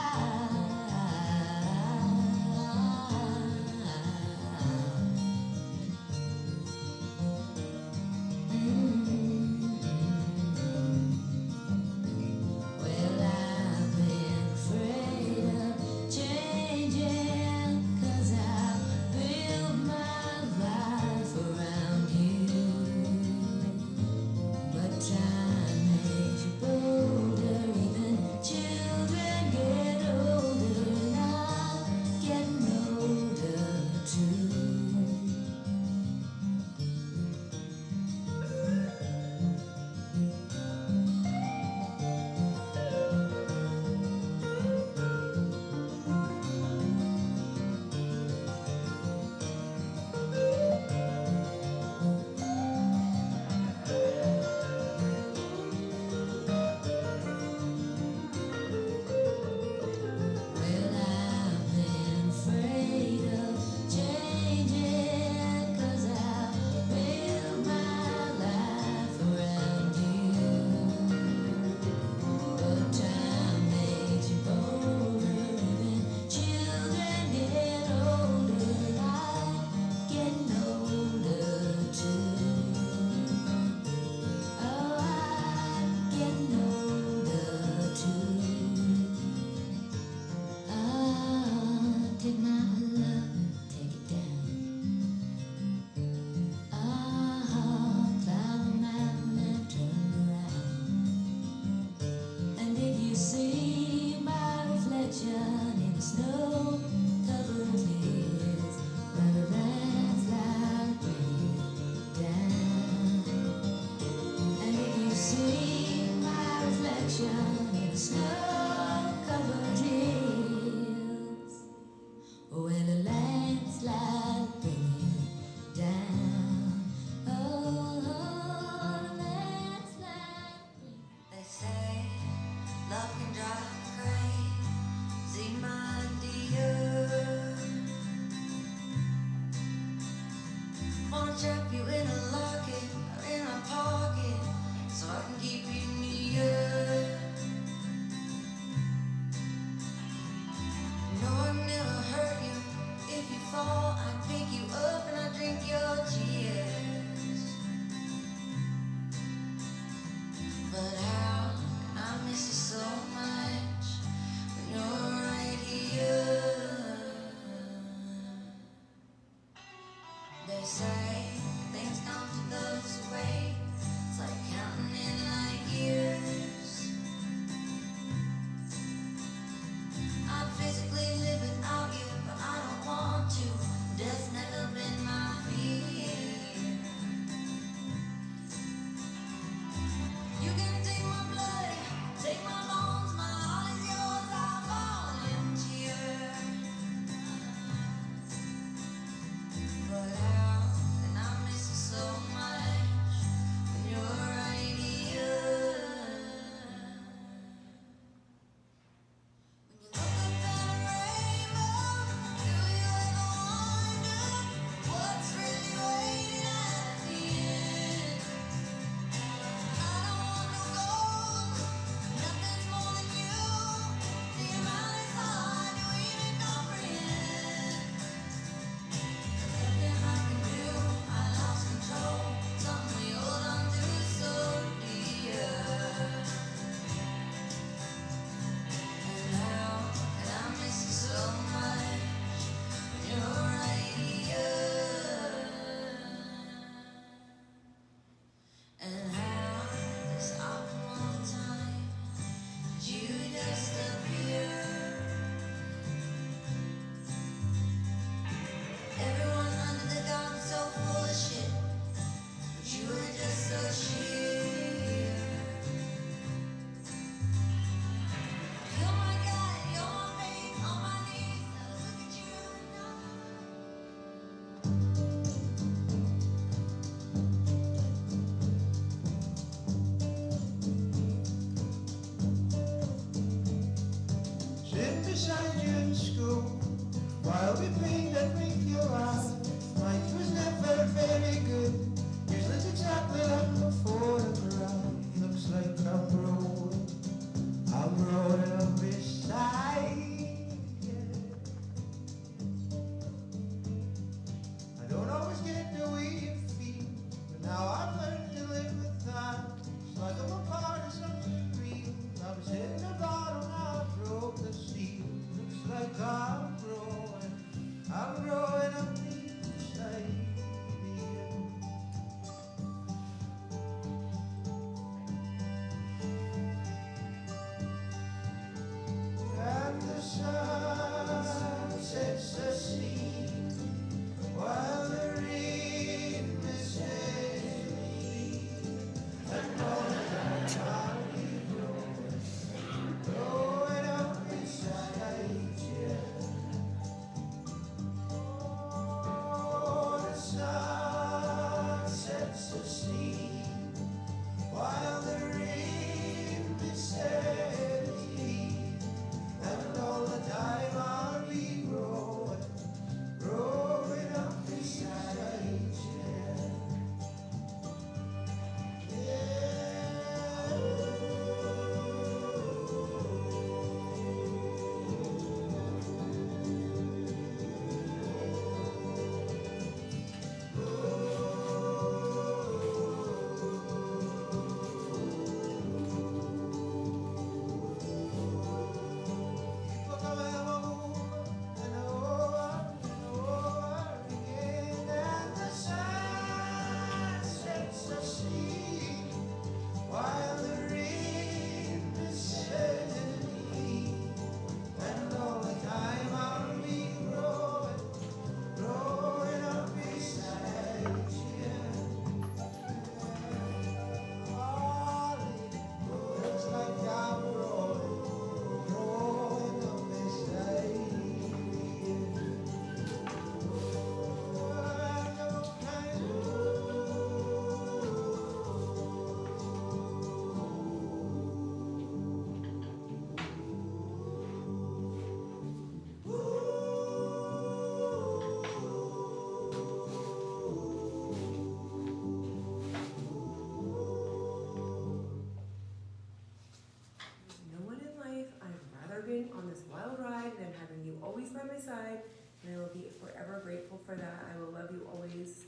Well, I've been afraid of changing, 'cause I've built my life around you. But time makes you bolder, even children get older, and I'm getting older too. Well, I've been afraid of changing, 'cause I've built my life around you. But time makes you bolder, even children get older, and I'm getting older too. Oh, I'm getting older too. Take my love, take it down. Climb a mountain and turn around. And if you see my reflection in the snow-covered hills, where the landslide bring you down. And if you see my reflection in the snow-covered hills, when a landslide bring you down, oh, the landslide bring. They say love can drive you crazy, my dear. Wanna trap you in a locket or in a pocket so I can keep you near. No, I'd never hurt you. If you fall, I pick you up and I drink your tears. But how can I miss you so much when you're right here? They say things come to those who wait. It's like counting in light years. I'd physically live without you, but I don't want to. Death's never been my fear. You can take And how this awful long time did you just appear? Everyone under the gun so full of shit, but you were just so sheer. You're my guy, you're my mate, on my knees, now look at you now. Sit beside you in school while we paint and make your eyes. Mine was never very good. Yours looks exactly like the photograph. Looks like I'm growing up beside you. I don't always get the way you feel, but now I've learned to live with that. It's like I'm a part of something real. I was hitting the bottom, now I broke the seal. Looks like I'm growing up beside you. And the sun sets the sea while the rain misses me. And all the time I'll be growing up beside you. Oh, the sun sets the sea while the rain misses me. And all the time I'll be growing up beside you. People come and move, and over again, and the sun sets the sea while the rain misses me. And all the time I'll be growing up beside you. Looks like I'm growing up beside you. No one in life I'd rather been on this wild ride than having you always by my side, and I will be forever grateful for that. I will love you always.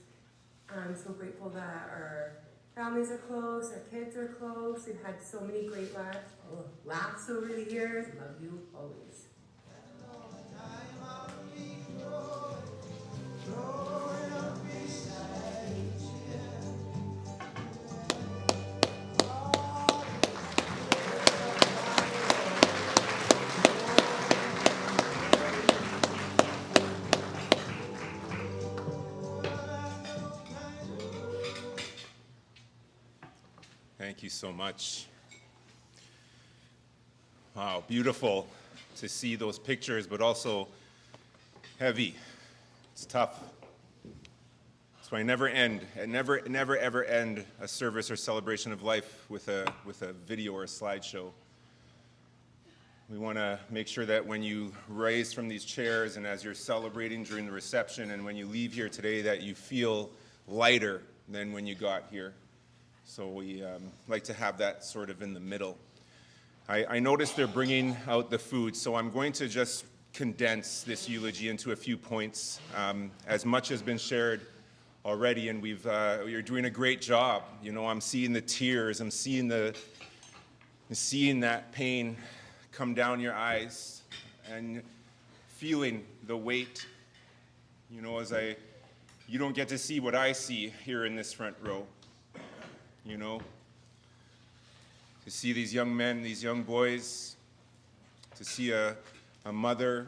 I'm so grateful that our families are close, our kids are close. We've had so many great laughs over the years. Love you always. Growing up beside you. Thank you so much. Wow, beautiful to see those pictures, but also heavy. It's tough. So I never ever end a service or celebration of life with a video or a slideshow. We want to make sure that when you rise from these chairs and as you're celebrating during the reception and when you leave here today that you feel lighter than when you got here. So we like to have that sort of in the middle. I noticed they're bringing out the food, so I'm going to just condense this eulogy into a few points. As much has been shared already, and you're doing a great job. You know, I'm seeing the tears, I'm seeing that pain come down your eyes, and feeling the weight. You know, you don't get to see what I see here in this front row. you know, to see these young men, these young boys, to see a mother,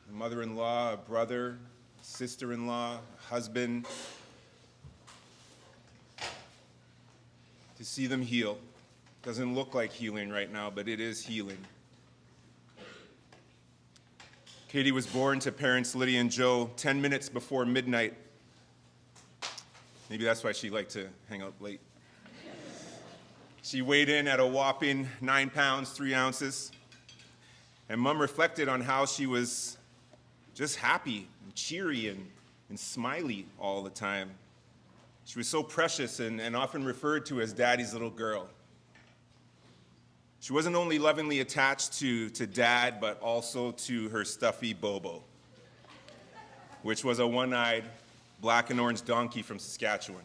a mother-in-law, a brother, sister-in-law, husband, to see them heal. Doesn't look like healing right now, but it is healing. Katie was born to parents Lydia and Joe 10 minutes before midnight. Maybe that's why she liked to hang out late. She weighed in at a whopping 9 pounds, 3 ounces. And Mom reflected on how she was just happy and cheery and smiley all the time. She was so precious and often referred to as Daddy's little girl. She wasn't only lovingly attached to Dad, but also to her stuffy Bobo, which was a one-eyed black and orange donkey from Saskatchewan.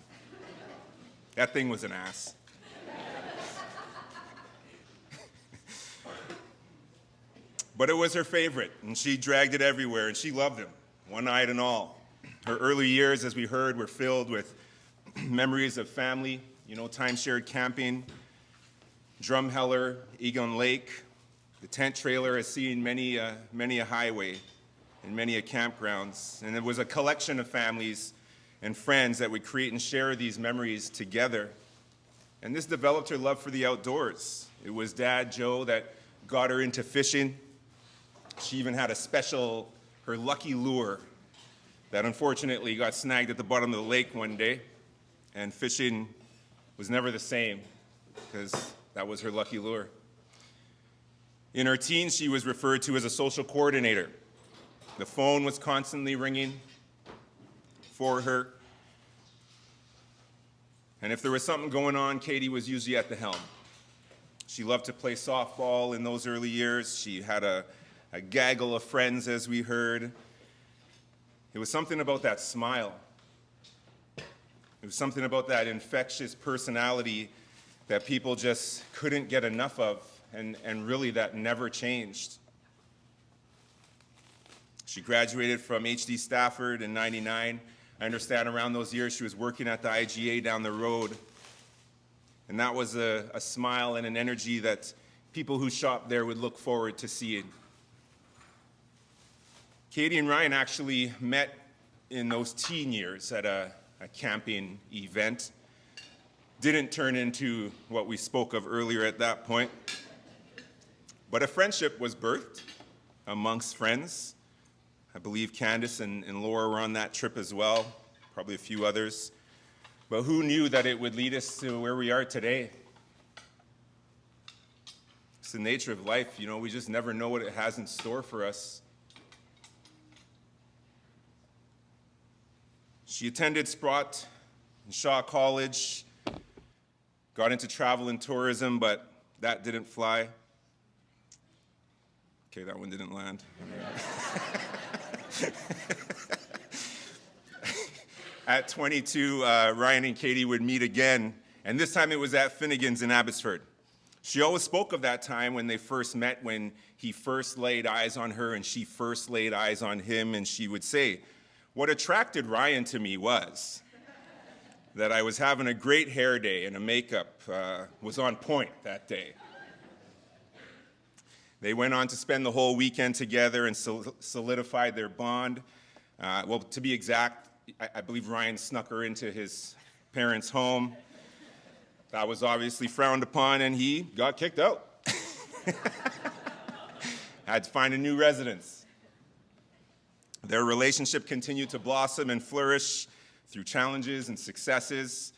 That thing was an ass. But it was her favorite, and she dragged it everywhere, and she loved him, one-eyed and all. Her early years, as we heard, were filled with memories of family, time shared camping, Drumheller, Egon Lake. The tent trailer has seen many a highway and many a campgrounds. And it was a collection of families and friends that would create and share these memories together. And this developed her love for the outdoors. It was Dad, Joe, that got her into fishing. She even had her lucky lure that unfortunately got snagged at the bottom of the lake one day. And fishing was never the same because that was her lucky lure. In her teens, she was referred to as a social coordinator. The phone was constantly ringing for her. And if there was something going on, Katie was usually at the helm. She loved to play softball in those early years. She had a gaggle of friends, as we heard. It was something about that smile. It was something about that infectious personality that people just couldn't get enough of, and really that never changed. She graduated from HD Stafford in '99. I understand around those years she was working at the IGA down the road. And that was a smile and an energy that people who shopped there would look forward to seeing. Katie and Ryan actually met in those teen years at a camping event. Didn't turn into what we spoke of earlier at that point. But a friendship was birthed amongst friends. I believe Candace and Laura were on that trip as well, probably a few others. But who knew that it would lead us to where we are today? It's the nature of life, we just never know what it has in store for us. She attended Sprott and Shaw College, got into travel and tourism, but that didn't fly. Okay, that one didn't land. At 22, Ryan and Katie would meet again, and this time it was at Finnegan's in Abbotsford. She always spoke of that time when they first met, when he first laid eyes on her and she first laid eyes on him, and she would say, "What attracted Ryan to me was that I was having a great hair day and the makeup was on point that day." They went on to spend the whole weekend together and solidified their bond. Well, to be exact, I believe Ryan snuck her into his parents' home. That was obviously frowned upon, and he got kicked out. Had to find a new residence. Their relationship continued to blossom and flourish through challenges and successes.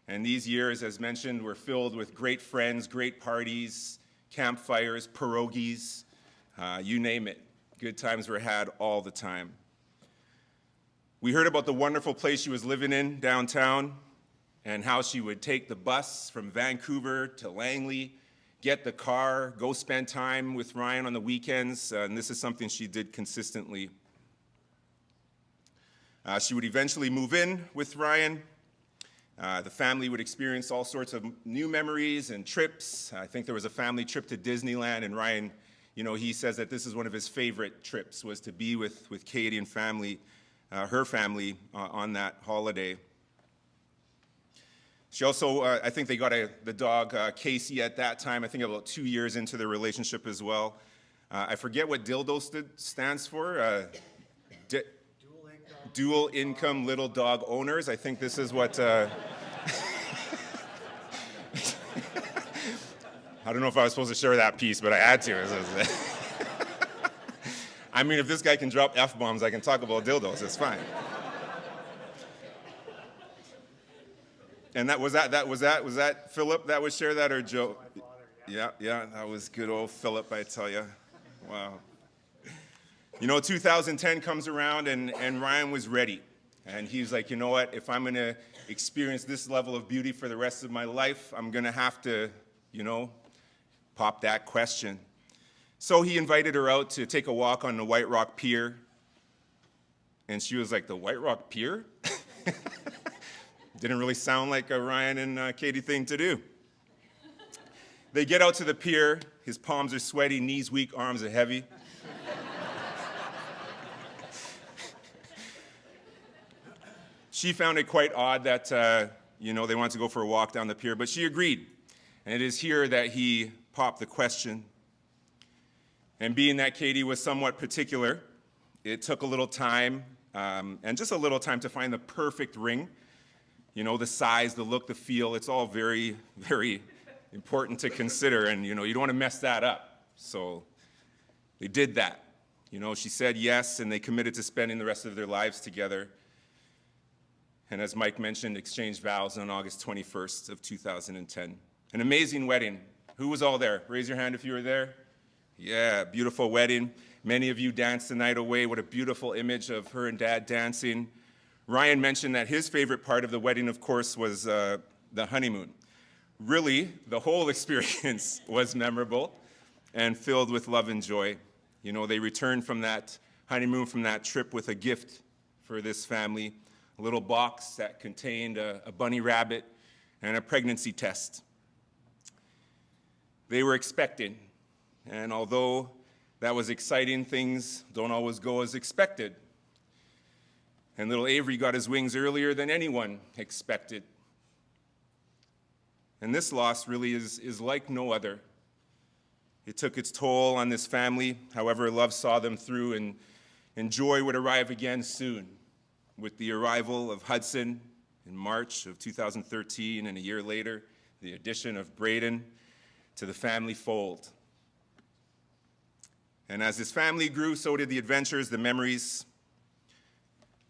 And these years, as mentioned, were filled with great friends, great parties, campfires, pierogies, you name it. Good times were had all the time. We heard about the wonderful place she was living in downtown and how she would take the bus from Vancouver to Langley, get the car, go spend time with Ryan on the weekends, and this is something she did consistently. She would eventually move in with Ryan. The family would experience all sorts of new memories and trips. I think there was a family trip to Disneyland, and Ryan, he says that this is one of his favorite trips, was to be with Katie and family, her family, on that holiday. She also, I think they got the dog Casey at that time, I think about 2 years into their relationship as well. I forget what dildo stands for. Dual income little dog owners. I think this is what... I don't know if I was supposed to share that piece, but I had to. I mean, if this guy can drop F-bombs, I can talk about dildos. It's fine. And was that Philip that would share that, or Joe? Yeah, that was good old Philip, I tell you. Wow. 2010 comes around, and Ryan was ready. And he's like, you know what? If I'm going to experience this level of beauty for the rest of my life, I'm going to have to, pop that question. So he invited her out to take a walk on the White Rock Pier. And she was like, the White Rock Pier? Didn't really sound like a Ryan and Katie thing to do. They get out to the pier. His palms are sweaty, knees weak, arms are heavy. She found it quite odd that, they wanted to go for a walk down the pier, but she agreed. And it is here that he popped the question. And being that Katie was somewhat particular, it took a little time, and just a little time to find the perfect ring. The size, the look, the feel, it's all very, very important to consider, and you don't want to mess that up. So they did that. She said yes, and they committed to spending the rest of their lives together. And as Mike mentioned, exchanged vows on August 21st of 2010. An amazing wedding. Who was all there? Raise your hand if you were there. Yeah, beautiful wedding. Many of you danced the night away. What a beautiful image of her and Dad dancing. Ryan mentioned that his favorite part of the wedding, of course, was the honeymoon. Really, the whole experience was memorable and filled with love and joy. They returned from that honeymoon, from that trip, with a gift for this family, a little box that contained a bunny rabbit and a pregnancy test. They were expecting, and although that was exciting, things don't always go as expected. And little Avery got his wings earlier than anyone expected. And this loss really is like no other. It took its toll on this family. However, love saw them through, and joy would arrive again soon with the arrival of Hudson in March of 2013, and a year later, the addition of Braden to the family fold. And as this family grew, so did the adventures, the memories.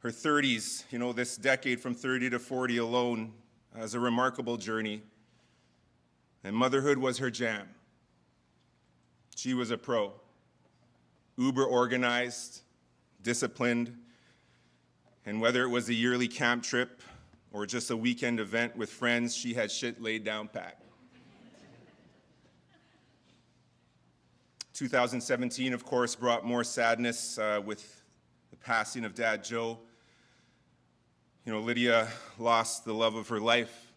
Her 30s, this decade from 30 to 40 alone, was a remarkable journey. And motherhood was her jam. She was a pro, uber organized, disciplined, and whether it was a yearly camp trip or just a weekend event with friends, she had shit laid down pat. 2017, of course, brought more sadness with the passing of Dad Joe. Lydia lost the love of her life.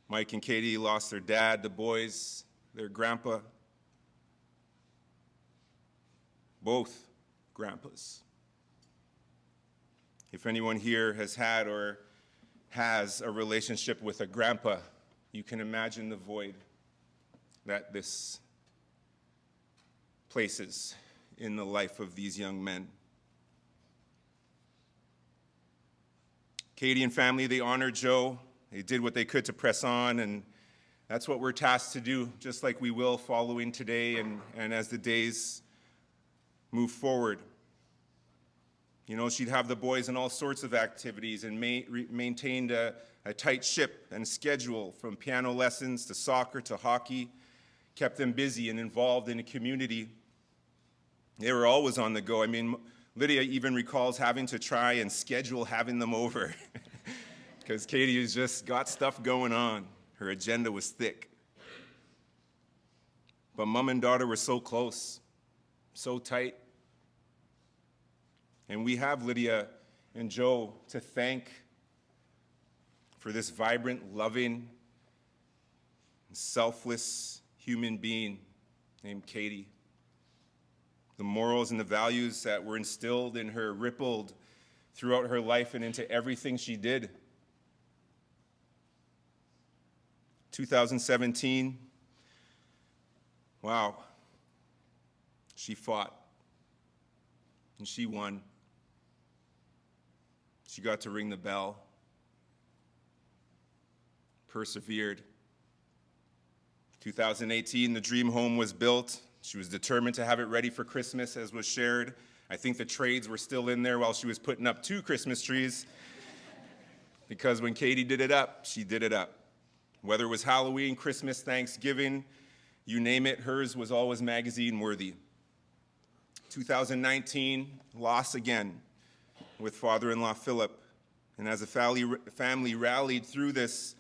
Mike and Katie lost their dad, the boys, their grandpa. Both grandpas. If anyone here has had or has a relationship with a grandpa, you can imagine the void that this places in the life of these young men. Katie and family, they honored Joe. They did what they could to press on, and that's what we're tasked to do, just like we will following today and as the days move forward. She'd have the boys in all sorts of activities and maintained a tight ship and schedule, from piano lessons to soccer to hockey, kept them busy and involved in the community. They were always on the go. Lydia even recalls having to try and schedule having them over because Katie has just got stuff going on. Her agenda was thick. But mom and daughter were so close, so tight. And we have Lydia and Joe to thank for this vibrant, loving, selfless human being named Katie. The morals and the values that were instilled in her rippled throughout her life and into everything she did. 2017, wow, she fought and she won. She got to ring the bell, persevered. 2018, the dream home was built. She was determined to have it ready for Christmas, as was shared. I think the trades were still in there while she was putting up 2 Christmas trees, because when Katie did it up, she did it up. Whether it was Halloween, Christmas, Thanksgiving, you name it, hers was always magazine worthy. 2019, loss again with father-in-law Philip. And as a family rallied through this,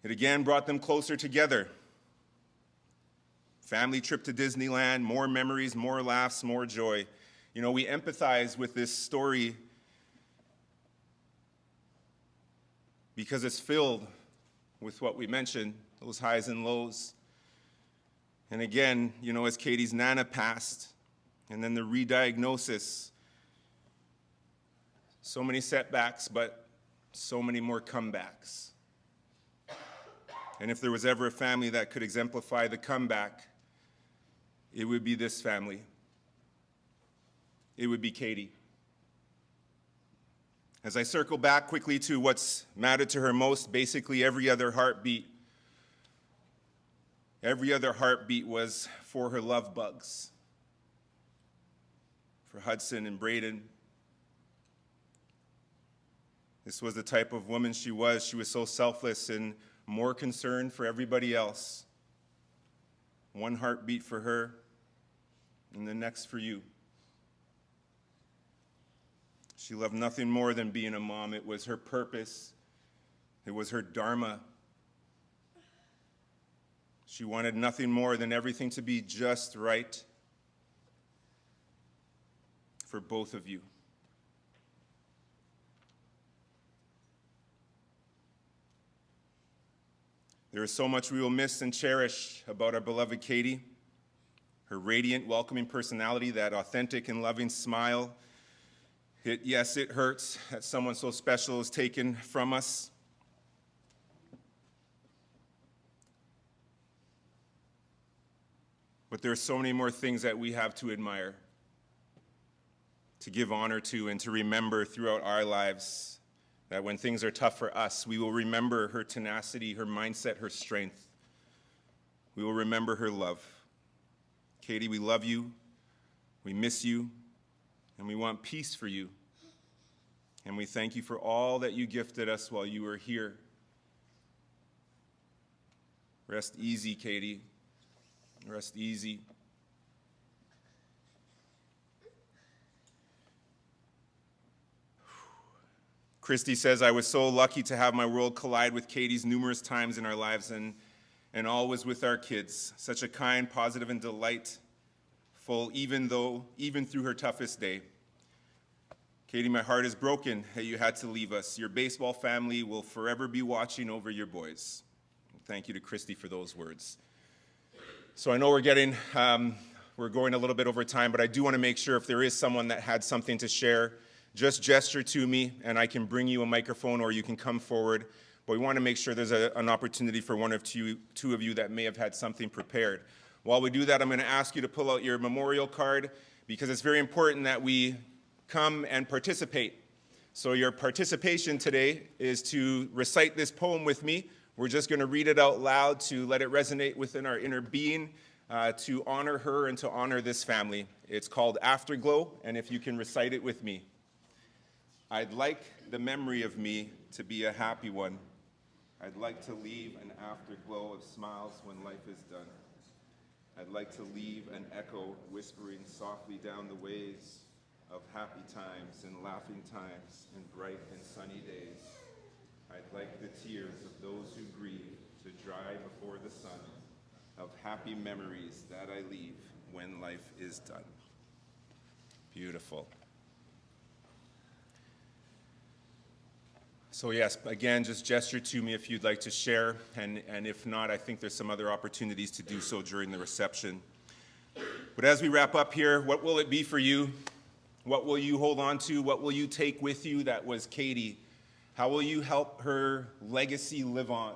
it again brought them closer together. Family trip to Disneyland, more memories, more laughs, more joy. You know, we empathize with this story because it's filled with what we mentioned, those highs and lows. And again, you know, as Katie's Nana passed, and then the re-diagnosis, so many setbacks, but so many more comebacks. And if there was ever a family that could exemplify the comeback, it would be this family. It would be Katie. As I circle back quickly to what's mattered to her most, basically every other heartbeat was for her love bugs, for Hudson and Braden. This was the type of woman she was. She was so selfless and more concerned for everybody else. One heartbeat for her, and the next for you. She loved nothing more than being a mom. It was her purpose. It was her dharma. She wanted nothing more than everything to be just right for both of you. There is so much we will miss and cherish about our beloved Katie. Her radiant, welcoming personality, that authentic and loving smile. Yes, it hurts that someone so special is taken from us. But there are so many more things that we have to admire, to give honor to, and to remember throughout our lives, that when things are tough for us, we will remember her tenacity, her mindset, her strength. We will remember her love. Katie, we love you, we miss you, and we want peace for you. And we thank you for all that you gifted us while you were here. Rest easy, Katie. Rest easy. Christy says, I was so lucky to have my world collide with Katie's numerous times in our lives, and always with our kids. Such a kind, positive, and delightful, even through her toughest day. Katie, my heart is broken that you had to leave us. Your baseball family will forever be watching over your boys. Thank you to Christy for those words. So I know we're going a little bit over time, but I do want to make sure if there is someone that had something to share, just gesture to me and I can bring you a microphone, or you can come forward. But we want to make sure there's an opportunity for one of two of you that may have had something prepared. While we do that, I'm going to ask you to pull out your memorial card, because it's very important that we come and participate. So your participation today is to recite this poem with me. We're just going to read it out loud to let it resonate within our inner being, to honor her and to honor this family. It's called Afterglow, and if you can recite it with me. I'd like the memory of me to be a happy one. I'd like to leave an afterglow of smiles when life is done. I'd like to leave an echo whispering softly down the ways of happy times and laughing times and bright and sunny days. I'd like the tears of those who grieve to dry before the sun of happy memories that I leave when life is done. Beautiful. So yes, again, just gesture to me if you'd like to share, and if not, I think there's some other opportunities to do so during the reception. But as we wrap up here, what will it be for you? What will you hold on to? What will you take with you that was Katie? How will you help her legacy live on?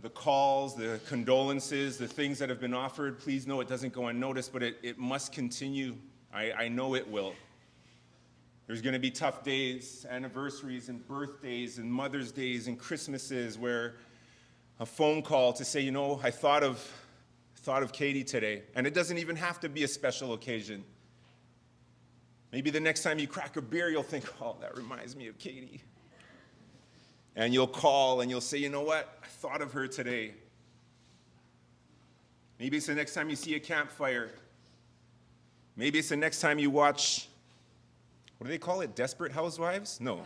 the calls, the condolences, the things that have been offered, please know it doesn't go unnoticed, but it must continue. I know it will. There's going to be tough days, anniversaries and birthdays and Mother's Days and Christmases where a phone call to say, you know, I thought of Katie today. And it doesn't even have to be a special occasion. Maybe the next time you crack a beer, you'll think, oh, that reminds me of Katie. And you'll call and you'll say, you know what? I thought of her today. Maybe it's the next time you see a campfire. Maybe it's the next time you watch, what do they call it? Desperate Housewives? No.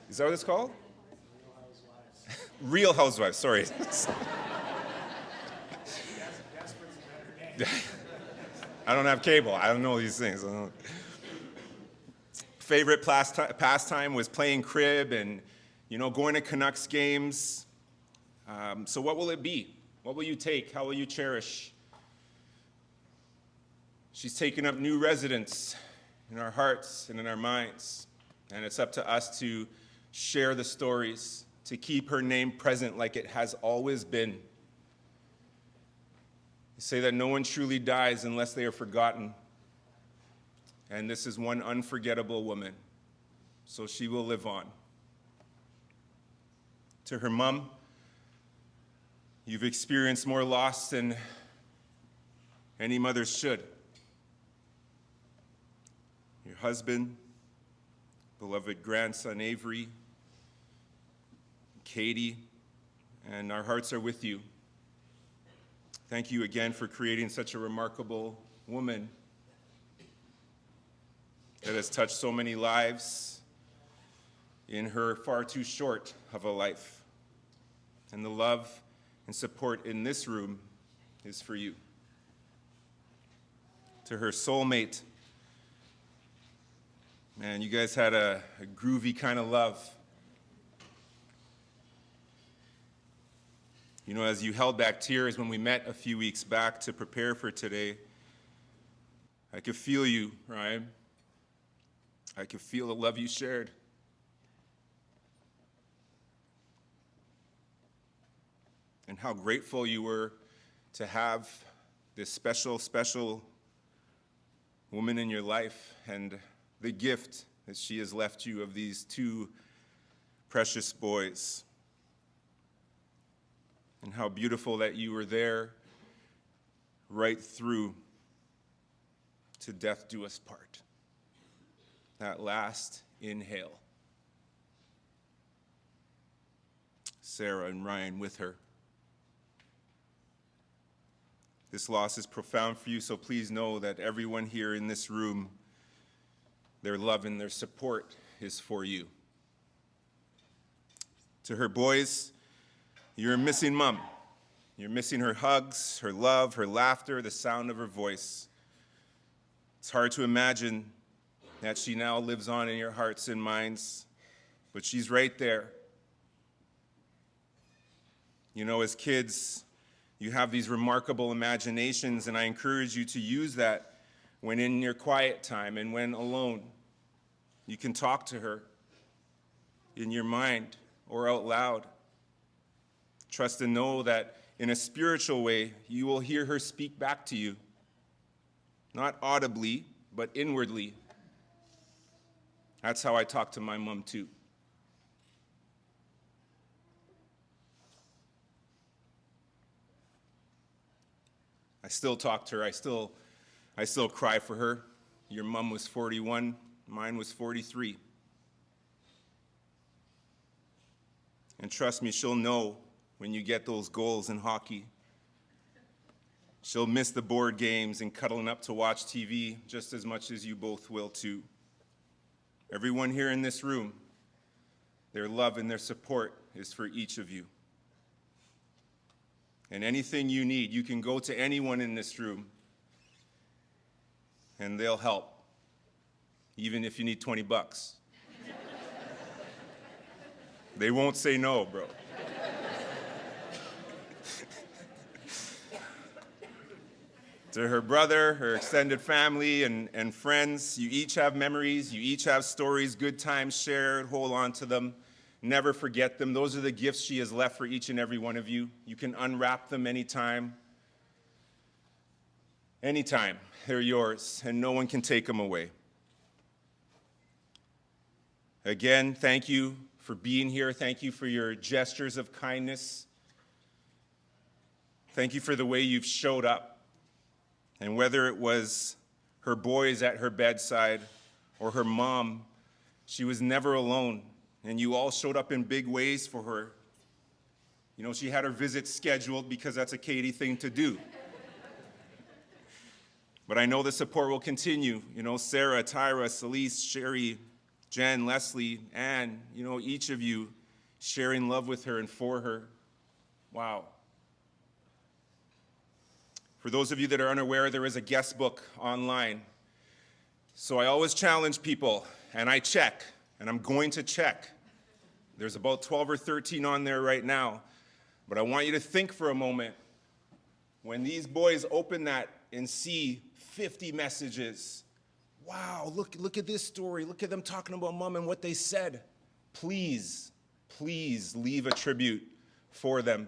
Is that what it's called? Real Housewives, sorry. I don't have cable. I don't know these things. Favorite pastime was playing crib and, you know, going to Canucks games. So what will it be? What will you take? How will you cherish? She's taken up new residence in our hearts and in our minds. And it's up to us to share the stories, to keep her name present like it has always been. They say that no one truly dies unless they are forgotten. And this is one unforgettable woman, so she will live on. To her mom, you've experienced more loss than any mother should. Your husband, beloved grandson Avery, Katie, and our hearts are with you. Thank you again for creating such a remarkable woman that has touched so many lives in her far too short of a life. And the love and support in this room is for you. To her soulmate, man, you guys had a groovy kind of love. You know, as you held back tears when we met a few weeks back to prepare for today, I could feel you, Ryan. I could feel the love you shared. And how grateful you were to have this special, special woman in your life and the gift that she has left you of these two precious boys. And how beautiful that you were there right through to death do us part. That last inhale. Sarah and Ryan with her. This loss is profound for you, so please know that everyone here in this room, their love and their support is for you. To her boys, you're a missing mom. You're missing her hugs, her love, her laughter, the sound of her voice. It's hard to imagine that she now lives on in your hearts and minds, but she's right there. You know, as kids, you have these remarkable imaginations, and I encourage you to use that when in your quiet time and when alone. You can talk to her in your mind or out loud. Trust and know that in a spiritual way, you will hear her speak back to you. Not audibly, but inwardly. That's how I talk to my mom too. I still talk to her. I still cry for her. Your mom was 41, mine was 43. And trust me, she'll know when you get those goals in hockey. She'll miss the board games and cuddling up to watch TV just as much as you both will too. Everyone here in this room, their love and their support is for each of you. And anything you need, you can go to anyone in this room and they'll help, even if you need $20. They won't say no, bro. To her brother, her extended family, and friends, you each have memories, you each have stories, good times shared, hold on to them. Never forget them. Those are the gifts she has left for each and every one of you. You can unwrap them anytime. Anytime. They're yours, and no one can take them away. Again, thank you for being here. Thank you for your gestures of kindness. Thank you for the way you've showed up. And whether it was her boys at her bedside or her mom, she was never alone. And you all showed up in big ways for her. You know, she had her visits scheduled because that's a Katie thing to do. But I know the support will continue. You know, Sarah, Tyra, Celeste, Sherry, Jen, Leslie, Ann, you know, each of you sharing love with her and for her. Wow. For those of you that are unaware, there is a guest book online. So I always challenge people, and I check, and I'm going to check. There's about 12 or 13 on there right now. But I want you to think for a moment. When these boys open that and see 50 messages, wow, look at this story. Look at them talking about mom and what they said. Please, please leave a tribute for them.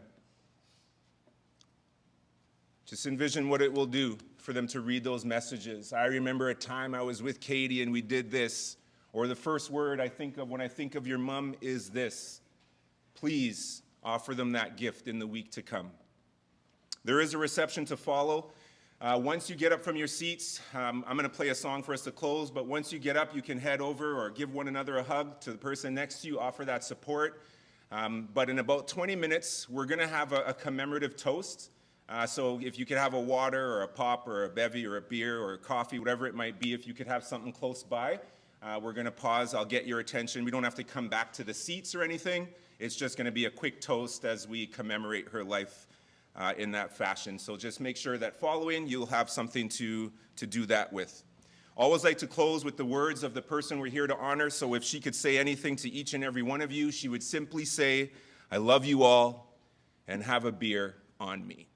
Just envision what it will do for them to read those messages. I remember a time I was with Katie and we did this, or the first word I think of when I think of your mom is this. Please offer them that gift in the week to come. There is a reception to follow. Once you get up from your seats, I'm going to play a song for us to close, but once you get up, you can head over or give one another a hug to the person next to you, offer that support. But in about 20 minutes, we're going to have a commemorative toast. So if you could have a water or a pop or a bevy or a beer or a coffee, whatever it might be, if you could have something close by, we're going to pause. I'll get your attention. We don't have to come back to the seats or anything. It's just going to be a quick toast as we commemorate her life in that fashion. So just make sure that following, you'll have something to do that with. Always like to close with the words of the person we're here to honor. So if she could say anything to each and every one of you, she would simply say, I love you all, and have a beer on me.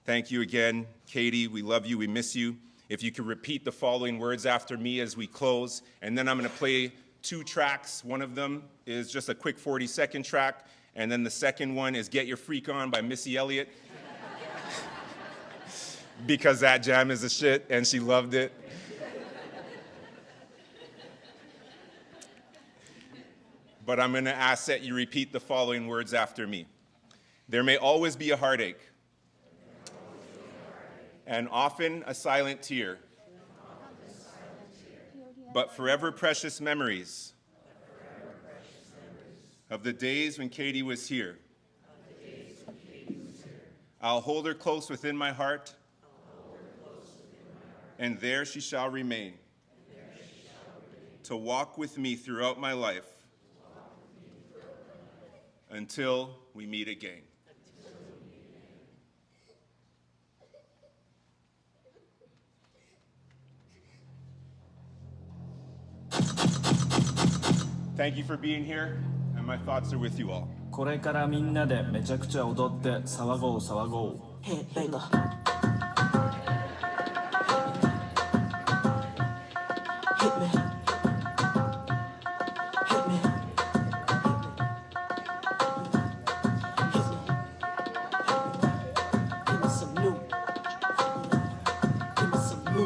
Thank you again, Katie. We love you. We miss you. If you could repeat the following words after me as we close, and then I'm going to play 2 tracks. One of them is just a quick 40-second track, and then the second one is Get Your Freak On by Missy Elliott. Because that jam is a shit, and she loved it. But I'm going to ask that you repeat the following words after me. There may always be a heartache, and often a silent tear, but forever precious memories of the days when Katie was here. I'll hold her close within my heart, and there she shall remain, to walk with me throughout my life until we meet again. Thank you for being here, and my thoughts are with you all. これからみんなでめちゃくちゃ踊って騒ごう騒ごう Headbanger Hit me Hit me Give me some new Give me some new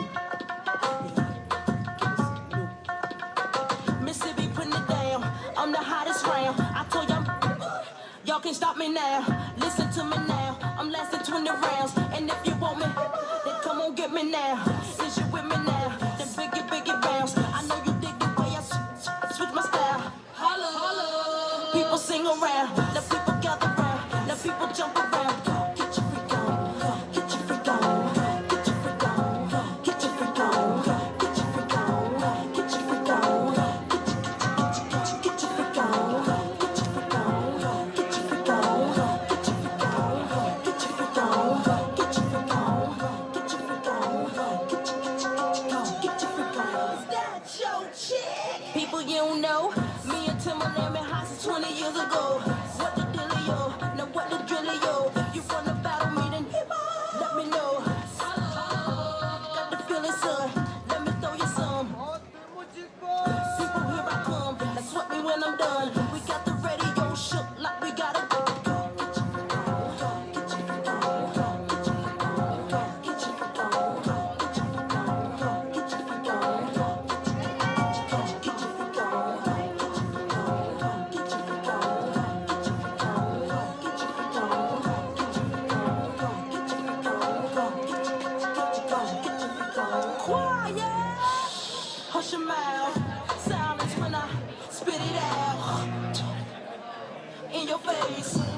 Mississippi putting it down I'm the hottest round I told y'all Y'all can't stop me now. Listen to me now. I'm lasting 20 rounds. And if you want me, then come on get me now. Is you with me now? Then biggie bounce. I know you dig the way I switch my style. Holla, holla. People sing around. Now people gather round. Now people jump around. Get your freak on. Get your freak on. Get your freak on. Get your freak on. Get your freak on. Get your freak on. Get your freak on. People you don't know, me and Timberland been hot since 20 years ago. What the dealio? Now what the drillio? If you wanna battle me, then let me know. Got the feeling, son. Let me throw you some. People, here I come. Now sweat me when when I'm done. We got the radio shook like we gotta go. Hush your mouth, silence when I spit it out in your face.